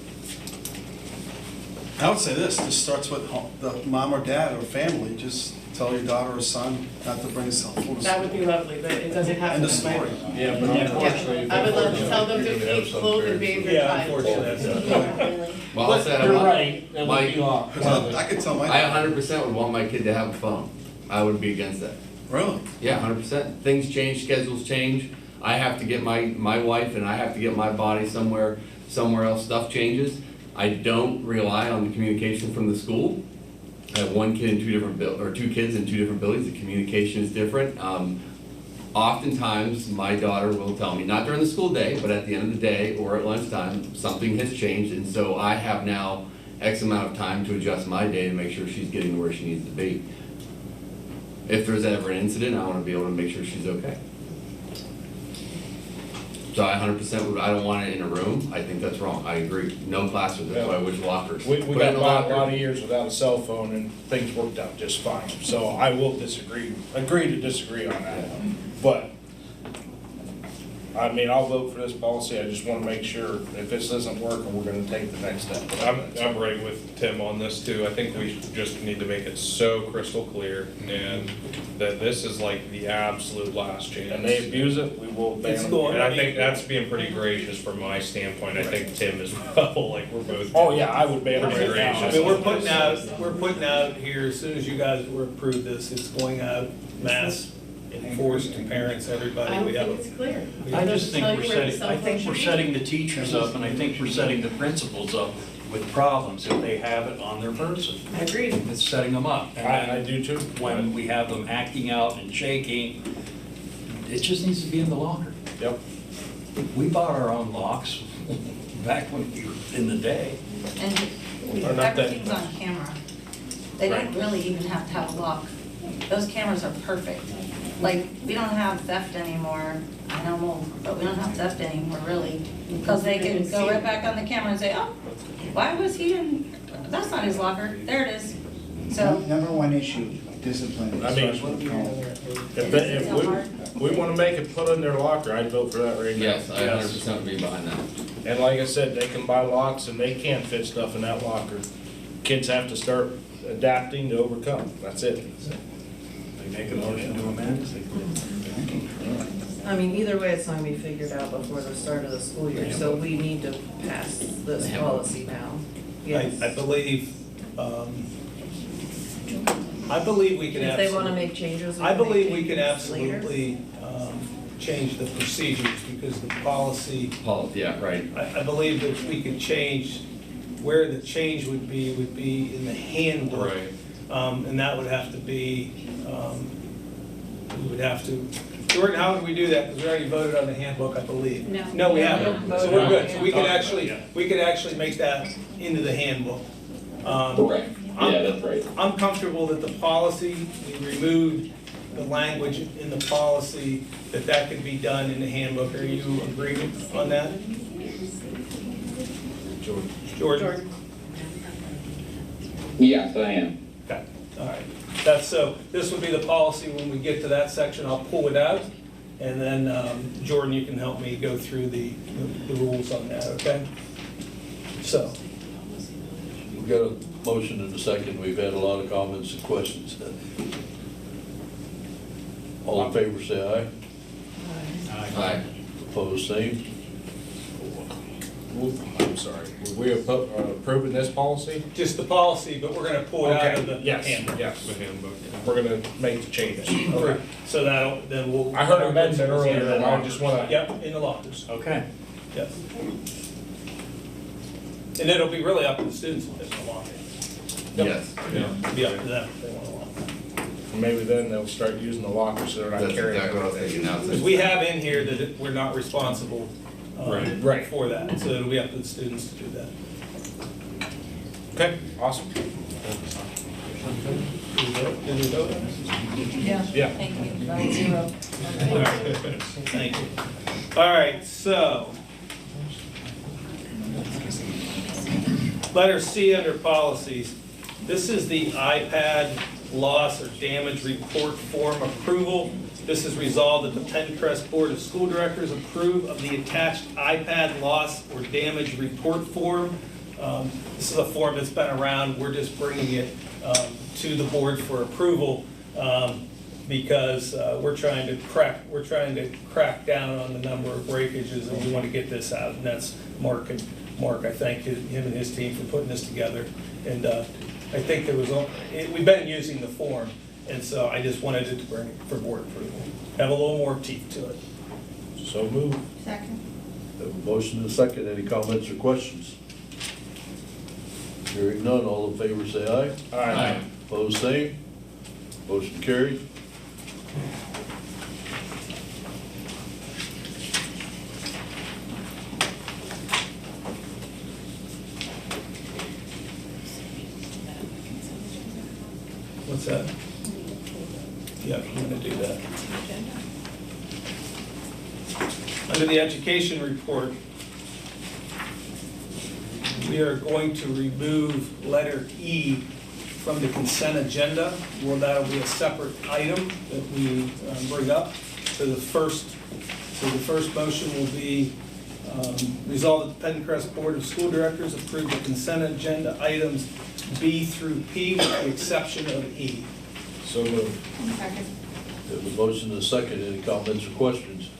I would say this starts with the mom or dad or family, just tell your daughter or son not to bring a cell phone to That school. would be lovely, but it doesn't happen. End of story. Yeah, but unfortunately. I would love to tell them to feed, clothe, and bathe their Yeah, child. unfortunately, that's Well, I'll say You're right, that would be off. I could tell my. I 100% would want my kid to have a phone. I would be against that. Really? Yeah, 100%. Things change, schedules change. I have to get my wife and I have to get my body somewhere else. Stuff changes. I don't rely on the communication from the school. I have one kid in two kids in 2 different buildings. The communication is different. Oftentimes, my daughter will tell me, not during the school day, but at the end of the day or at lunchtime, something has changed, and so I have now X amount of time to adjust my day to make sure she's getting where she needs to be. If there's ever an incident, I want to be able to make sure she's okay. So I 100% would, I don't want it in a room. I think that's wrong. I agree. No classrooms, that's why I wish lockers. We Put it got in a a lot locker. of years without a cell phone and things worked out just fine. So I will agree to disagree on that. But, I mean, I'll vote for this policy. I just want to make sure if this doesn't work, we're going to take the next step. I'm right with Tim on this too. I think we just need to make it so crystal clear and that this is like the absolute last chance. And they abuse it, we will ban It's them. going- And I think that's being pretty gracious from my standpoint. I think Tim as well, like we're both. Oh, yeah, I would ban them Pretty right now. I mean, we're putting out here, as soon as you guys were approved this, it's going out mass enforced to parents, everybody. I don't We have think a- it's clear. I just think Tell you we're where the setting, cell I phone think should we're be. setting the teachers up, and I think we're setting the principals up with problems if they have it on their person. I agree. It's setting them up. And I do too. when we have them acting out and shaking, it just needs to be in the locker. Yep. We bought our own locks back when we were in the day. And Or not that- everything's on camera. They don't really even have to have a lock. Those cameras are perfect. Like, we don't have theft anymore. I know I'm old, but we don't have theft anymore, really. Because they can go right back on the camera and say, oh, why was he in, that's not his locker. There it is. So, Number one issue, discipline. I mean, if we want to make it put in their locker, I'd vote for that right now. Yes, I 100% would be behind that. And like I said, they can buy locks and they can't fit stuff in that locker. Kids have to start adapting to overcome. That's it. They make a motion to amend. I mean, either way, it's not gonna be figured out before the start of the school year, so we need to pass this policy now. Yes. I believe we can If they wanna absolutely, make changes, we I can make believe we can changes later. absolutely change the procedures because the policy, Yeah, right. I believe that we could change, where the change would be in the handbook. Right. And that would have to be, we would have to, Jordan, how would we do that? Because we already voted on the handbook, I believe. No. No, we Yeah, haven't. we haven't So we're voted good. So on we could the actually, we could actually make that into the handbook. Correct. Yeah, that's right. I'm comfortable that the policy, we removed the language in the policy, that could be done in the handbook. Are you agreeing on that? Jordan? Yes, I am. Okay, all right. That's, so this would be the policy. When we get to that section, I'll pull it out. And then, Jordan, you can help me go through the rules on that, okay? So. We've got a motion and a second. We've had a lot of comments and questions. All in favor, say aye. Aye. Opposed, same. I'm sorry, were we approving this policy? Just the policy, but we're gonna pull it out of the Yes, handbook. yes. We're gonna make the change. Okay. So that'll, then we'll. I heard amendment earlier, and I just wanna. Yep, in the lockers. Okay. Yep. And it'll be really up to the students if they want to lock it. Yes. It'll be up to them if they want to lock it. Maybe then they'll start using the locker so they're not That's carrying. exactly what I was thinking now. Because we have in here that we're not responsible Right. for that, so it'll be up to the students to do that. Okay, awesome. Did we vote on this? Yeah. Yeah. Thank you, 9-0. All right. Thank you. All right, so. Letter C under policies. This is the iPad loss or damage report form approval. This is resolved that the PENNCREST Board of School Directors approve of the attached iPad loss or damage report form. This is a form that's been around. We're just bringing it to the board for approval because we're trying to crack down on the number of breakages, and we want to get this out. And that's Mark, I thank him and his team for putting this together. And I think there was, we've been using the form, and so I just wanted it to bring it for board approval. Have a little more teeth to it. So move. Second. Have a motion and a second. Any comments or questions? Hearing none, all in favor say aye. Aye. Opposed, same. Motion carried. What's that? Yeah, I'm gonna do that. Under the education report, we are going to remove letter E from the consent agenda. Well, that'll be a separate item that we bring up. So the first motion will be resolve that the PENNCREST Board of School Directors approve the consent agenda items B through P with the exception of E. So move. Second. Have a motion and a second. Any comments or questions?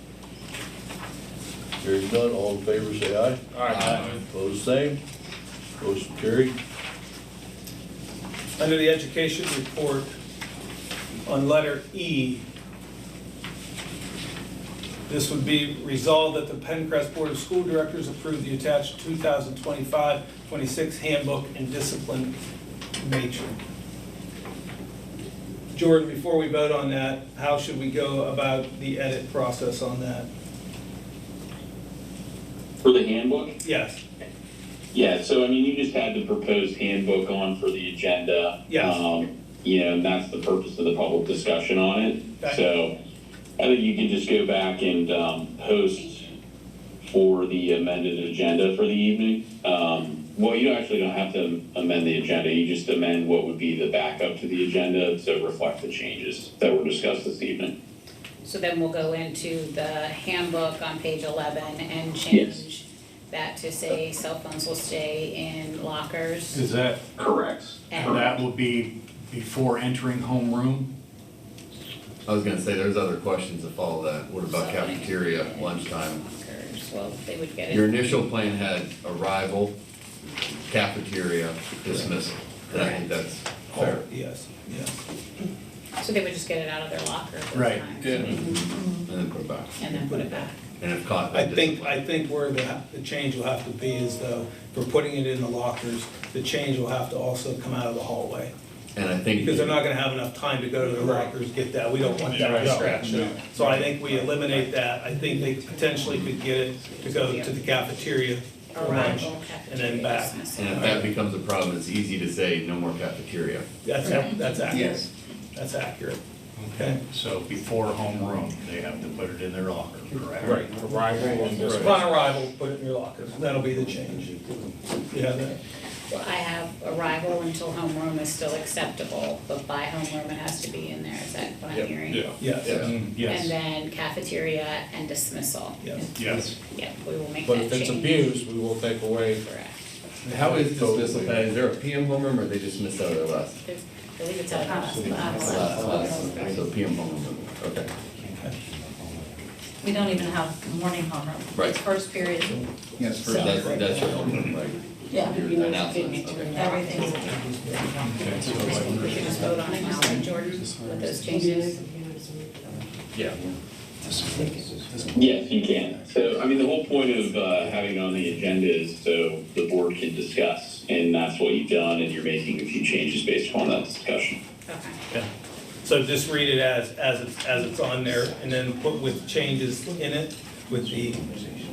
Hearing none, all in favor say aye. Aye. Opposed, same. Motion carried. Under the education report, on letter E, this would be resolved that the PENNCREST Board of School Directors approve the attached 2025-26 handbook and discipline matrix. Jordan, before we vote on that, how should we go about the edit process on that? For the handbook? Yes. Yeah, so I mean, you just had the proposed handbook on for the agenda. Yes. You know, and that's the purpose of the public discussion on it. Okay. So I think you can just go back and post for the amended agenda for the evening. Well, you actually don't have to amend the agenda. You just amend what would be the backup to the agenda to reflect the changes that were discussed this evening. So then we'll go into the handbook on page 11 and change that to say cell phones will stay in lockers. Is that correct? And that will be before entering homeroom? I was gonna say, there's other questions that follow that. What about cafeteria, lunchtime? lockers, well, they would get it. Your initial plan had arrival, cafeteria, dismissal. And I think that's fair. Yes, yes. So they would just get it out of their locker at those Right. times. Yeah. And then put it back. And then put it back. And if caught by I think discipline. where the change will have to be is though, if we're putting it in the lockers, the change will have to also come out of the hallway. And I think. Because they're not gonna have enough time to go to their lockers, get that, we don't want that Right. distraction. So I think we eliminate that, I think they potentially could get it to go to the cafeteria for lunch and then back. And if that becomes a problem, it's easy to say, no more cafeteria. That's accurate. Yes. That's accurate. Okay. So before homeroom, they have to put it in their locker, correct? Right, arrival and this. Upon arrival, put it in your lockers, that'll be the change. You have that? Well, I have arrival until homeroom is still acceptable, but by homeroom it has to be in there, is that what I'm hearing? Yes. And then cafeteria and dismissal. Yes. Yeah, we will make But that if it's change. abused, we will take away. Correct. How is dismissal, is there a PM homeroom, or they just missed out of us? I believe it's out of So PM homeroom, okay. We don't even have morning homeroom. Right. It's first period. Yes, So- first. That's your homeroom, right? Yeah. Your announcements, okay. Everything's. We should just vote on it now, right, Jordan, with those changes? Yeah. Yes, you can. So, I mean, the whole point of having it on the agenda is so the board can discuss, and that's what you've done, and you're making a few changes based upon that discussion. Okay. So just read it as it's on there, and then put with changes in it, with the,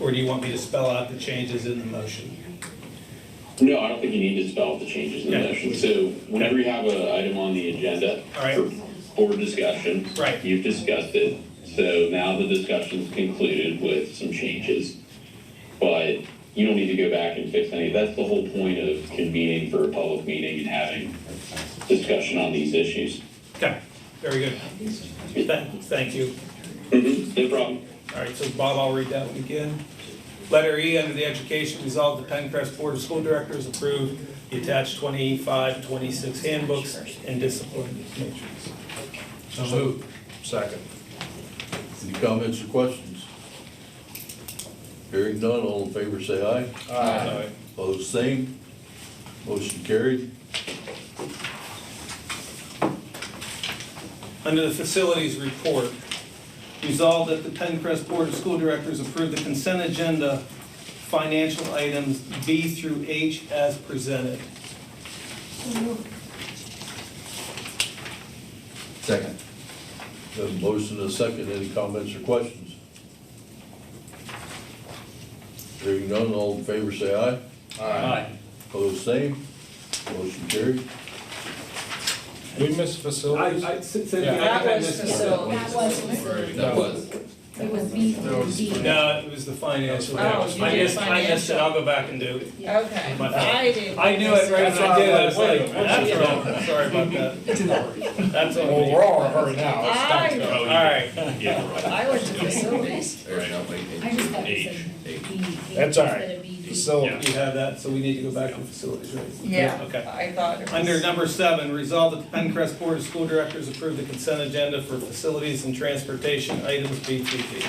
or do you want me to spell out the changes in the motion? No, I don't think you need to spell out the changes in the Okay. motion. So whenever you have an item on the agenda All right. for board discussion, Right. you've discussed it. So now the discussion's concluded with some changes. But you don't need to go back and fix any. That's the whole point of convening for a public meeting and having discussion on these issues. Okay, very good. Thank you. No problem. All right, so Bob, I'll read that one again. Letter E, under the education, resolved the PENNCREST Board of School Directors approved the attached 25-26 handbooks and discipline matrix. So moved. Second. Any comments or questions? Hearing none, all in favor say aye. Aye. Opposed, same. Motion carried. Under the facilities report, resolved that the PENNCREST Board of School Directors approve the consent agenda financial items B through H as presented. Second. Have a motion and a second. Any comments or questions? Hearing none, all in favor say aye. Aye. Opposed, same. Motion carried. We missed facilities. That was facility. That was. It was B through D. No, it was the financial. Oh, you I did missed it, I'll go back and do it. Okay. My fault. I didn't. I knew it right when I did it, I was like, Wait a minute. that's wrong, sorry about that. That's on Well, me. we're all in a hurry now. It's time to go. All right. Yeah, right. I went to facilities. Right, I'll make I it. just thought it H. said B. That's all right. Instead of B, D. Facilities. You have that, so we need to go back to facilities, right? Yeah, Okay. I thought it was. Under number 7, resolved that the PENNCREST Board of School Directors approve the consent agenda for facilities and transportation items B through D.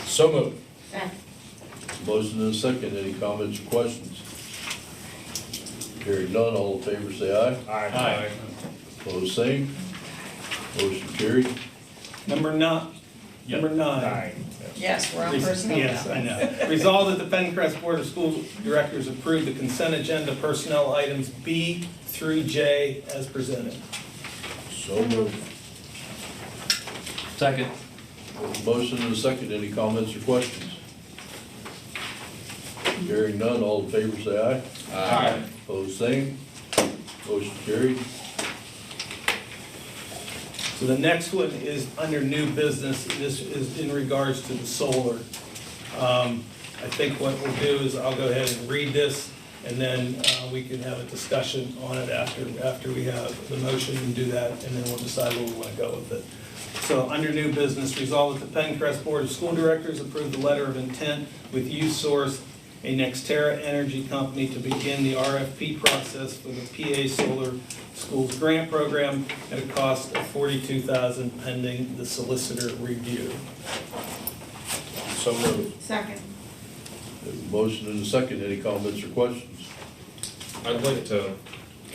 So moved. Motion and a second. Any comments or questions? Hearing none, all in favor say aye. Aye. Opposed, same. Motion carried. Number 9. Yes, we're on personnel now. Yes, I know. Resolved that the PENNCREST Board of School Directors approve the consent agenda personnel items B through J as presented. So moved. Second. Motion and a second. Any comments or questions? Hearing none, all in favor say aye. Aye. Opposed, same. Motion carried. So the next one is under new business. This is in regards to the solar. I think what we'll do is I'll go ahead and read this, and then we can have a discussion on it after we have the motion and do that, and then we'll decide where we want to go with it. So under new business, resolved that the PENNCREST Board of School Directors approve the letter of intent with USource, a Nextera Energy company, to begin the RFP process for the PA Solar Schools Grant Program at a cost of $42,000 pending the solicitor review. So moved. Second. Motion and a second. Any comments or questions? I'd like to, I'm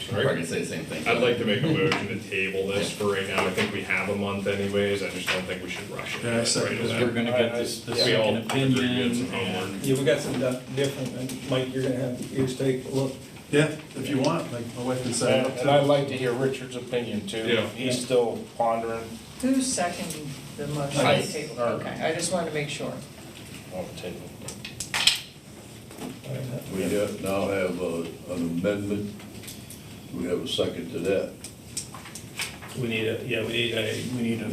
probably gonna say the same thing. I'd like to make a motion to table this for right now. I think we have a month anyways, I just don't think we should rush it. Yeah, I second right that. away. We're gonna get this We all second agree we opinion have some homework. Yeah, we got some different, and Mike, you're gonna have yours take a look. Yeah, if you want, like, my wife can set it up too. And I'd like to hear Richard's opinion too. Yeah. He's still pondering Who's seconding the motion on the table? Okay, I just wanted to make sure. on the table. We now have an amendment. We have a second to that. We need a.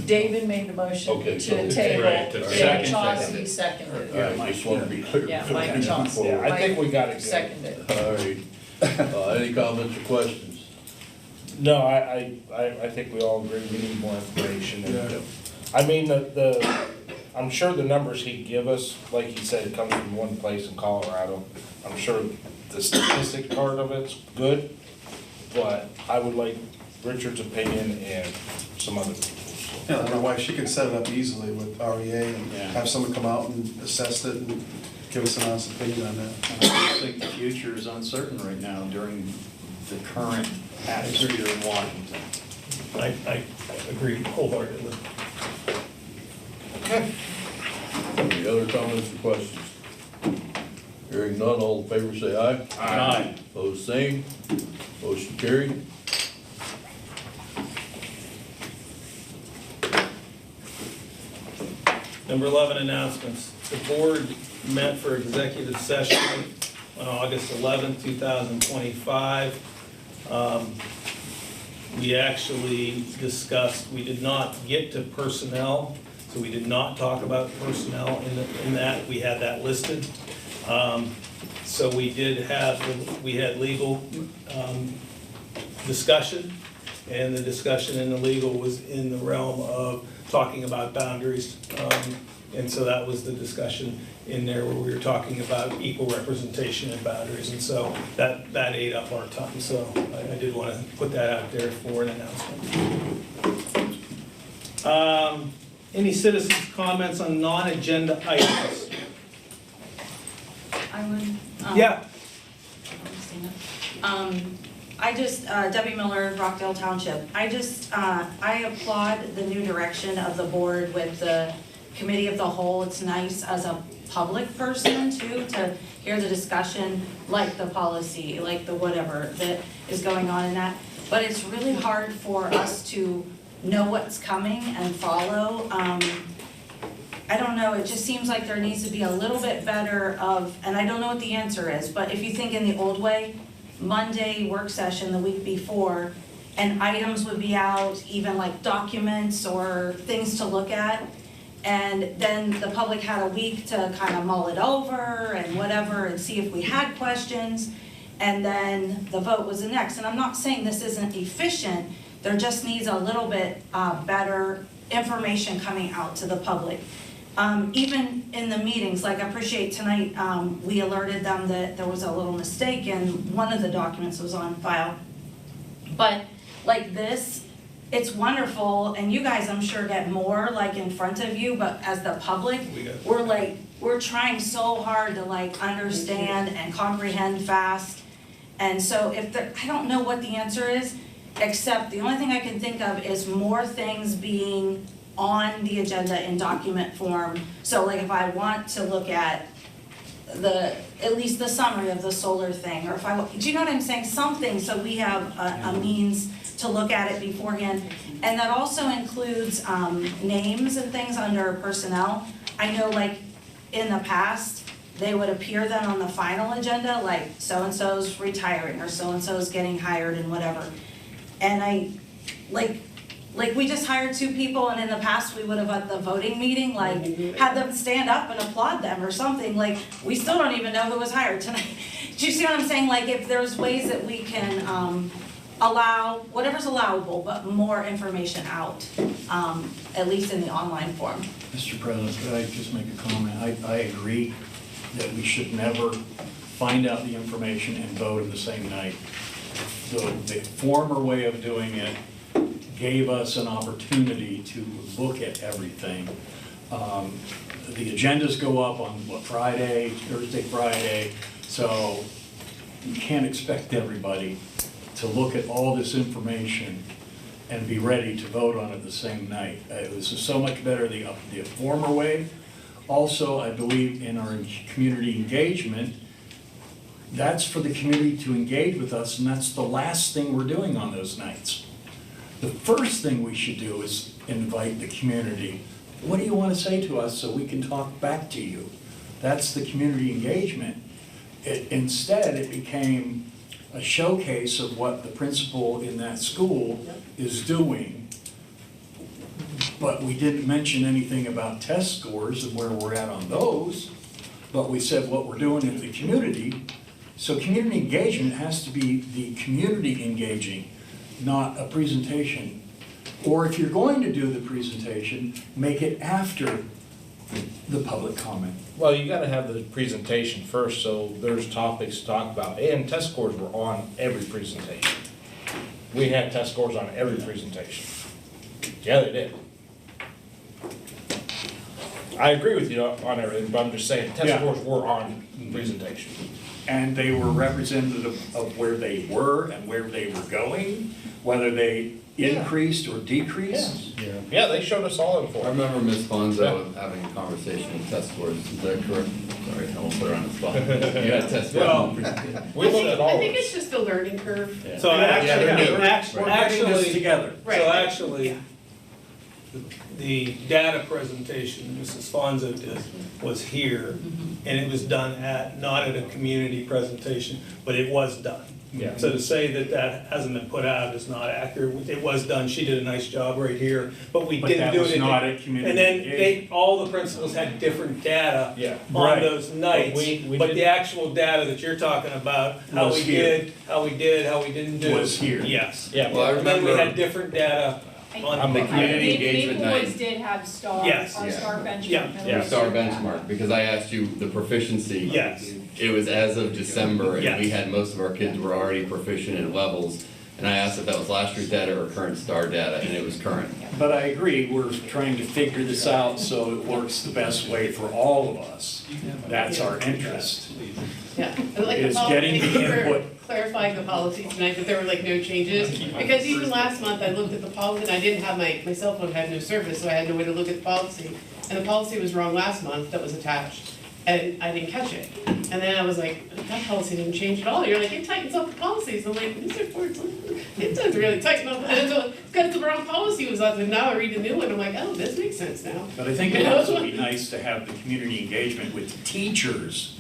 David made the motion Okay, so- to table, Right, to and second. Chauncey seconded. I just want to be clear. Yeah, Mike Chauncey. Yeah, I think we got it good. Seconded. All right. Any comments or questions? No, I think we all agree we need more information. And, Yeah. I mean, I'm sure the numbers he'd give us, like he said, come from one place in Colorado. I'm sure the statistic part of it's good, but I would like Richard's opinion and some other people's. Yeah, like my wife, she can set it up easily with REA and have someone come out and assess it and give us an honest opinion on that. I think the future is uncertain right now during the current atmosphere in Washington. I agree wholeheartedly. Okay. Any other comments or questions? Hearing none, all in favor say aye. Aye. Opposed, same. Motion carried. Number 11, announcements. The board met for executive session on August 11, 2025. We actually discussed, we did not get to personnel, so we did not talk about personnel in that. We had that listed. So we had legal discussion, and the discussion in the legal was in the realm of talking about boundaries. And so that was the discussion in there where we were talking about equal representation and boundaries. And so that ate up our time. So I did want to put that out there for an announcement. Any citizens' comments on non-agenda items? I would. Yeah. I just, Debbie Miller, Rockdale Township, I applaud the new direction of the board with the committee of the whole. It's nice as a public person too, to hear the discussion, like the policy, like the whatever that is going on in that. But it's really hard for us to know what's coming and follow. I don't know, it just seems like there needs to be a little bit better of, and I don't know what the answer is, but if you think in the old way, Monday work session the week before, and items would be out, even like documents or things to look at. And then the public had a week to kind of mull it over and whatever and see if we had questions. And then the vote was the next. And I'm not saying this isn't efficient, there just needs a little bit better information coming out to the public. Even in the meetings, like I appreciate tonight, we alerted them that there was a little mistake and one of the documents was on file. But like this, it's wonderful, and you guys I'm sure get more like in front of you, but as the public, we're trying so hard to like understand and comprehend fast. And so I don't know what the answer is, except the only thing I can think of is more things being on the agenda in document form. So like if I want to look at at least the summary of the solar thing, or do you know what I'm saying? Something, so we have a means to look at it beforehand. And that also includes names and things under personnel. I know like in the past, they would appear then on the final agenda, like so-and-so's retiring or so-and-so's getting hired and whatever. And like we just hired 2 people, and in the past we would have at the voting meeting, like had them stand up and applaud them or something. Like we still don't even know who was hired tonight. Do you see what I'm saying? Like if there's ways that we can allow whatever's allowable, but more information out, at least in the online form. Mr. President, could I just make a comment? I agree that we should never find out the information and vote in the same night. The former way of doing it gave us an opportunity to look at everything. The agendas go up on Thursday, Friday, so you can't expect everybody to look at all this information and be ready to vote on it the same night. This is so much better the former way. Also, I believe in our community engagement, That's for the community to engage with us, and that's the last thing we're doing on those nights. The first thing we should do is invite the community. What do you want to say to us so we can talk back to you? That's the community engagement. Instead, it became a showcase of what the principal in that school is doing. But we didn't mention anything about test scores and where we're at on those. But we said what we're doing in the community. So community engagement has to be the community engaging, not a presentation. Or if you're going to do the presentation, make it after the public comment. Well, you gotta have the presentation first, so there's topics to talk about, and test scores were on every presentation. We had test scores on every presentation. Yeah, they did. I agree with you on everything, but I'm just saying, test Yeah. scores were on presentation. And they were representative of where they were and where they were going, whether they increased or decreased. Yeah, they showed us all I info. remember Ms. Bonzo having a conversation with test scores, is that correct? Sorry, I won't put her on the spot. You had test scores. Well, We looked at all I of think it. it's just a learning curve. So actually, We're actually, putting this together. Right. so actually, the data presentation Mrs. Fonzo did was here, and it was done not at a community presentation, but it was done. Yeah. So to say that that hasn't been put out is not accurate. It was done, she did a nice job right here, but we But didn't that do was it. not at community And then engagement. all the principals had different data Yeah. on Right. those nights. we But did- the actual data that you're talking about, how Was we here. did, how we didn't do. Was here. Yes. Yeah, Well, I And then we remember- had different data On the on. community engagement Maple night. Woods did have star, Yes. our Yeah. star benchmark. Yeah. and Yeah. we Star shared that. benchmark, because I asked you the proficiency. Yes. It was as of December, and we Yes. had, most of our kids were already proficient at levels. And I asked if that was last year's data or current STAR data, and it was current. But I agree, we're trying to figure this out so it works the best way for all of us. That's our interest. Yeah, and like Is the getting policy, the thank you for input. clarifying the policy tonight, that there were like no changes. Because even last month, I looked at the policy, and I didn't have my cell phone had no service, so I had no way to look at the policy. And the policy was wrong last month that was attached, and I didn't catch it. And then I was like, that policy didn't change at all. You're like, it tightens up the policies. I'm like, Mr. Ford, it doesn't really tighten up. And so, it's because the wrong policy was up, and now I read the new one, I'm like, oh, this makes sense now. But I think it would also be nice to have the community engagement with the teachers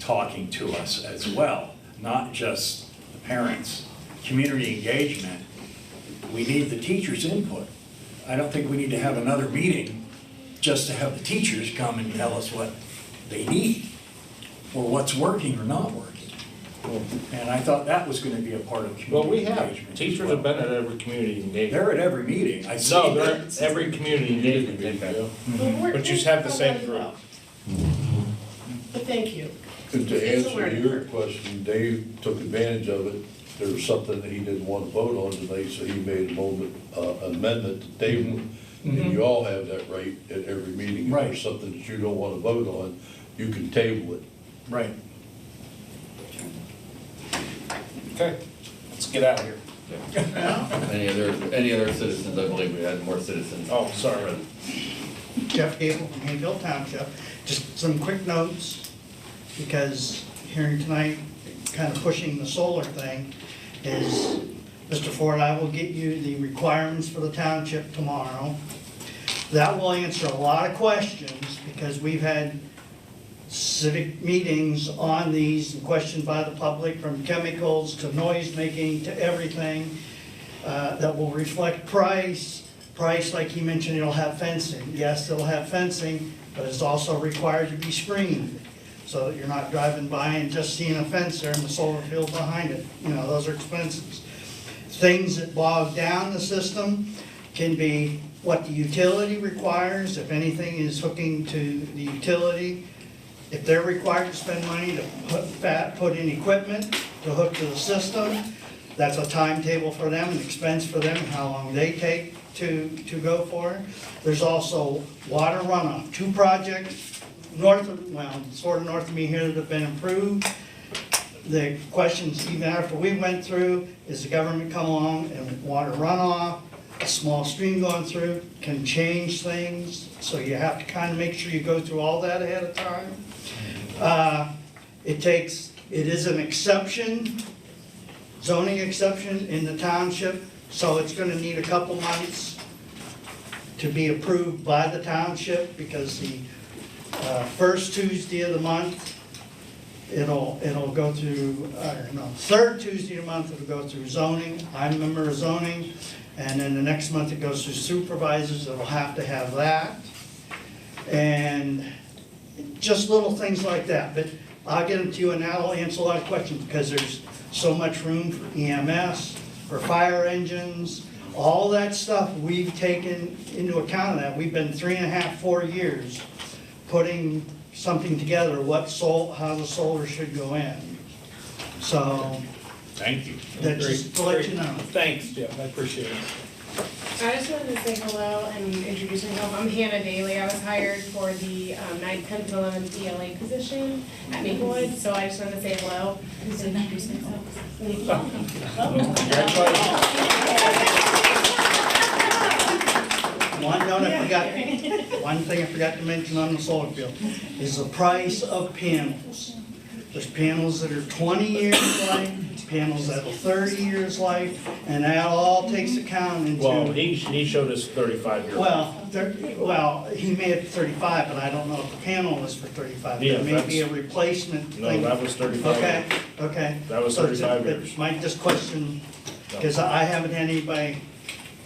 talking to us as well, not just the parents. Community engagement, we need the teachers' input. I don't think we need to have another meeting just to have the teachers come and tell us what they need, or what's working or not working. And I thought that was gonna be a part of Well, community we engagement. have, as teachers well. have been at every community engagement. They're at every meeting, I see No, they're that. at every community engagement they've been. But you have the same group. But thank you. And to It's a answer learning your curve. question, Dave took advantage of it. There was something that he didn't want to vote on tonight, so he made a amendment to table it. And you all have that right at every meeting. If Right. there's something that you don't want to vote on, you can table it. Right. Okay, let's get out of here. Any other citizens? I believe we had more citizens. Oh, sorry. Jeff Gable from Hayfield Township. Just some quick notes, because hearing tonight, kind of pushing the solar thing, is, Mr. Ford, I will get you the requirements for the township tomorrow. That will answer a lot of questions, because we've had civic meetings on these, and questions by the public, from chemicals to noise making to everything, that will reflect price. Price, like he mentioned, it'll have fencing. Yes, it'll have fencing, but it's also required to be screened, so that you're not driving by and just seeing a fence there and the solar field behind it. You know, those are expenses. Things that bog down the system can be what the utility requires, if anything is hooking to the utility. If they're required to spend money to put in equipment to hook to the system, that's a timetable for them, an expense for them, and how long they take to go for it. There's also water runoff, 2 projects north of me here that have been approved. The questions, even after we went through, is the government come along and water runoff, a small stream going through can change things, so you have to kind of make sure you go through all that ahead of time. It takes It is an exception, zoning exception in the township, so it's gonna need a couple months to be approved by the township, because the first Tuesday of the month, it'll go through, third Tuesday of the month, it'll go through zoning. I'm a member of zoning, and then the next month it goes through supervisors, it'll have to have that. And just little things like that, but I'll get them to you and I'll answer a lot of questions, because there's so much room for EMS, for fire engines, all that stuff we've taken into account of that. We've been 3.5, 4 years putting something together, how the solar should go in. So, Thank you. that's just to let you know. Thanks, Jeff, I appreciate it. I just wanted to say hello and introduce myself. I'm Hannah Daly. I was hired for the 9th, 10th, and 11th ELA position at Maplewood, so I just wanted to say hello and introduce myself. One thing I forgot to mention on the solar field is the price of panels. There's panels that are 20 years life, panels that are 30 years life, and that all takes account into. Well, he showed us 35 years. Well, he may have 35, but I don't know if the panel is for 35. Yeah, There may be a replacement No, thing. that was 35 Okay, years. okay. That was So 35 but years. Might just question, because I haven't had anybody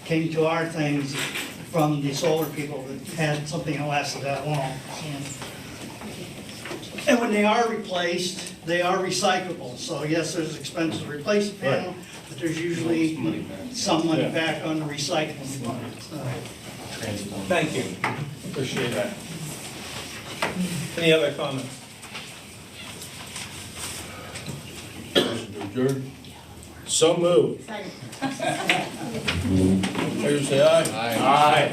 came to our things from the solar people that had something that lasted that long. And when they are replaced, they are recyclable. So yes, there's expenses to replace the panel, but there's usually some money back on the recycling. Thank you, appreciate that. Any other comments? Motion to adjourn. So moved. Favor say aye. Aye.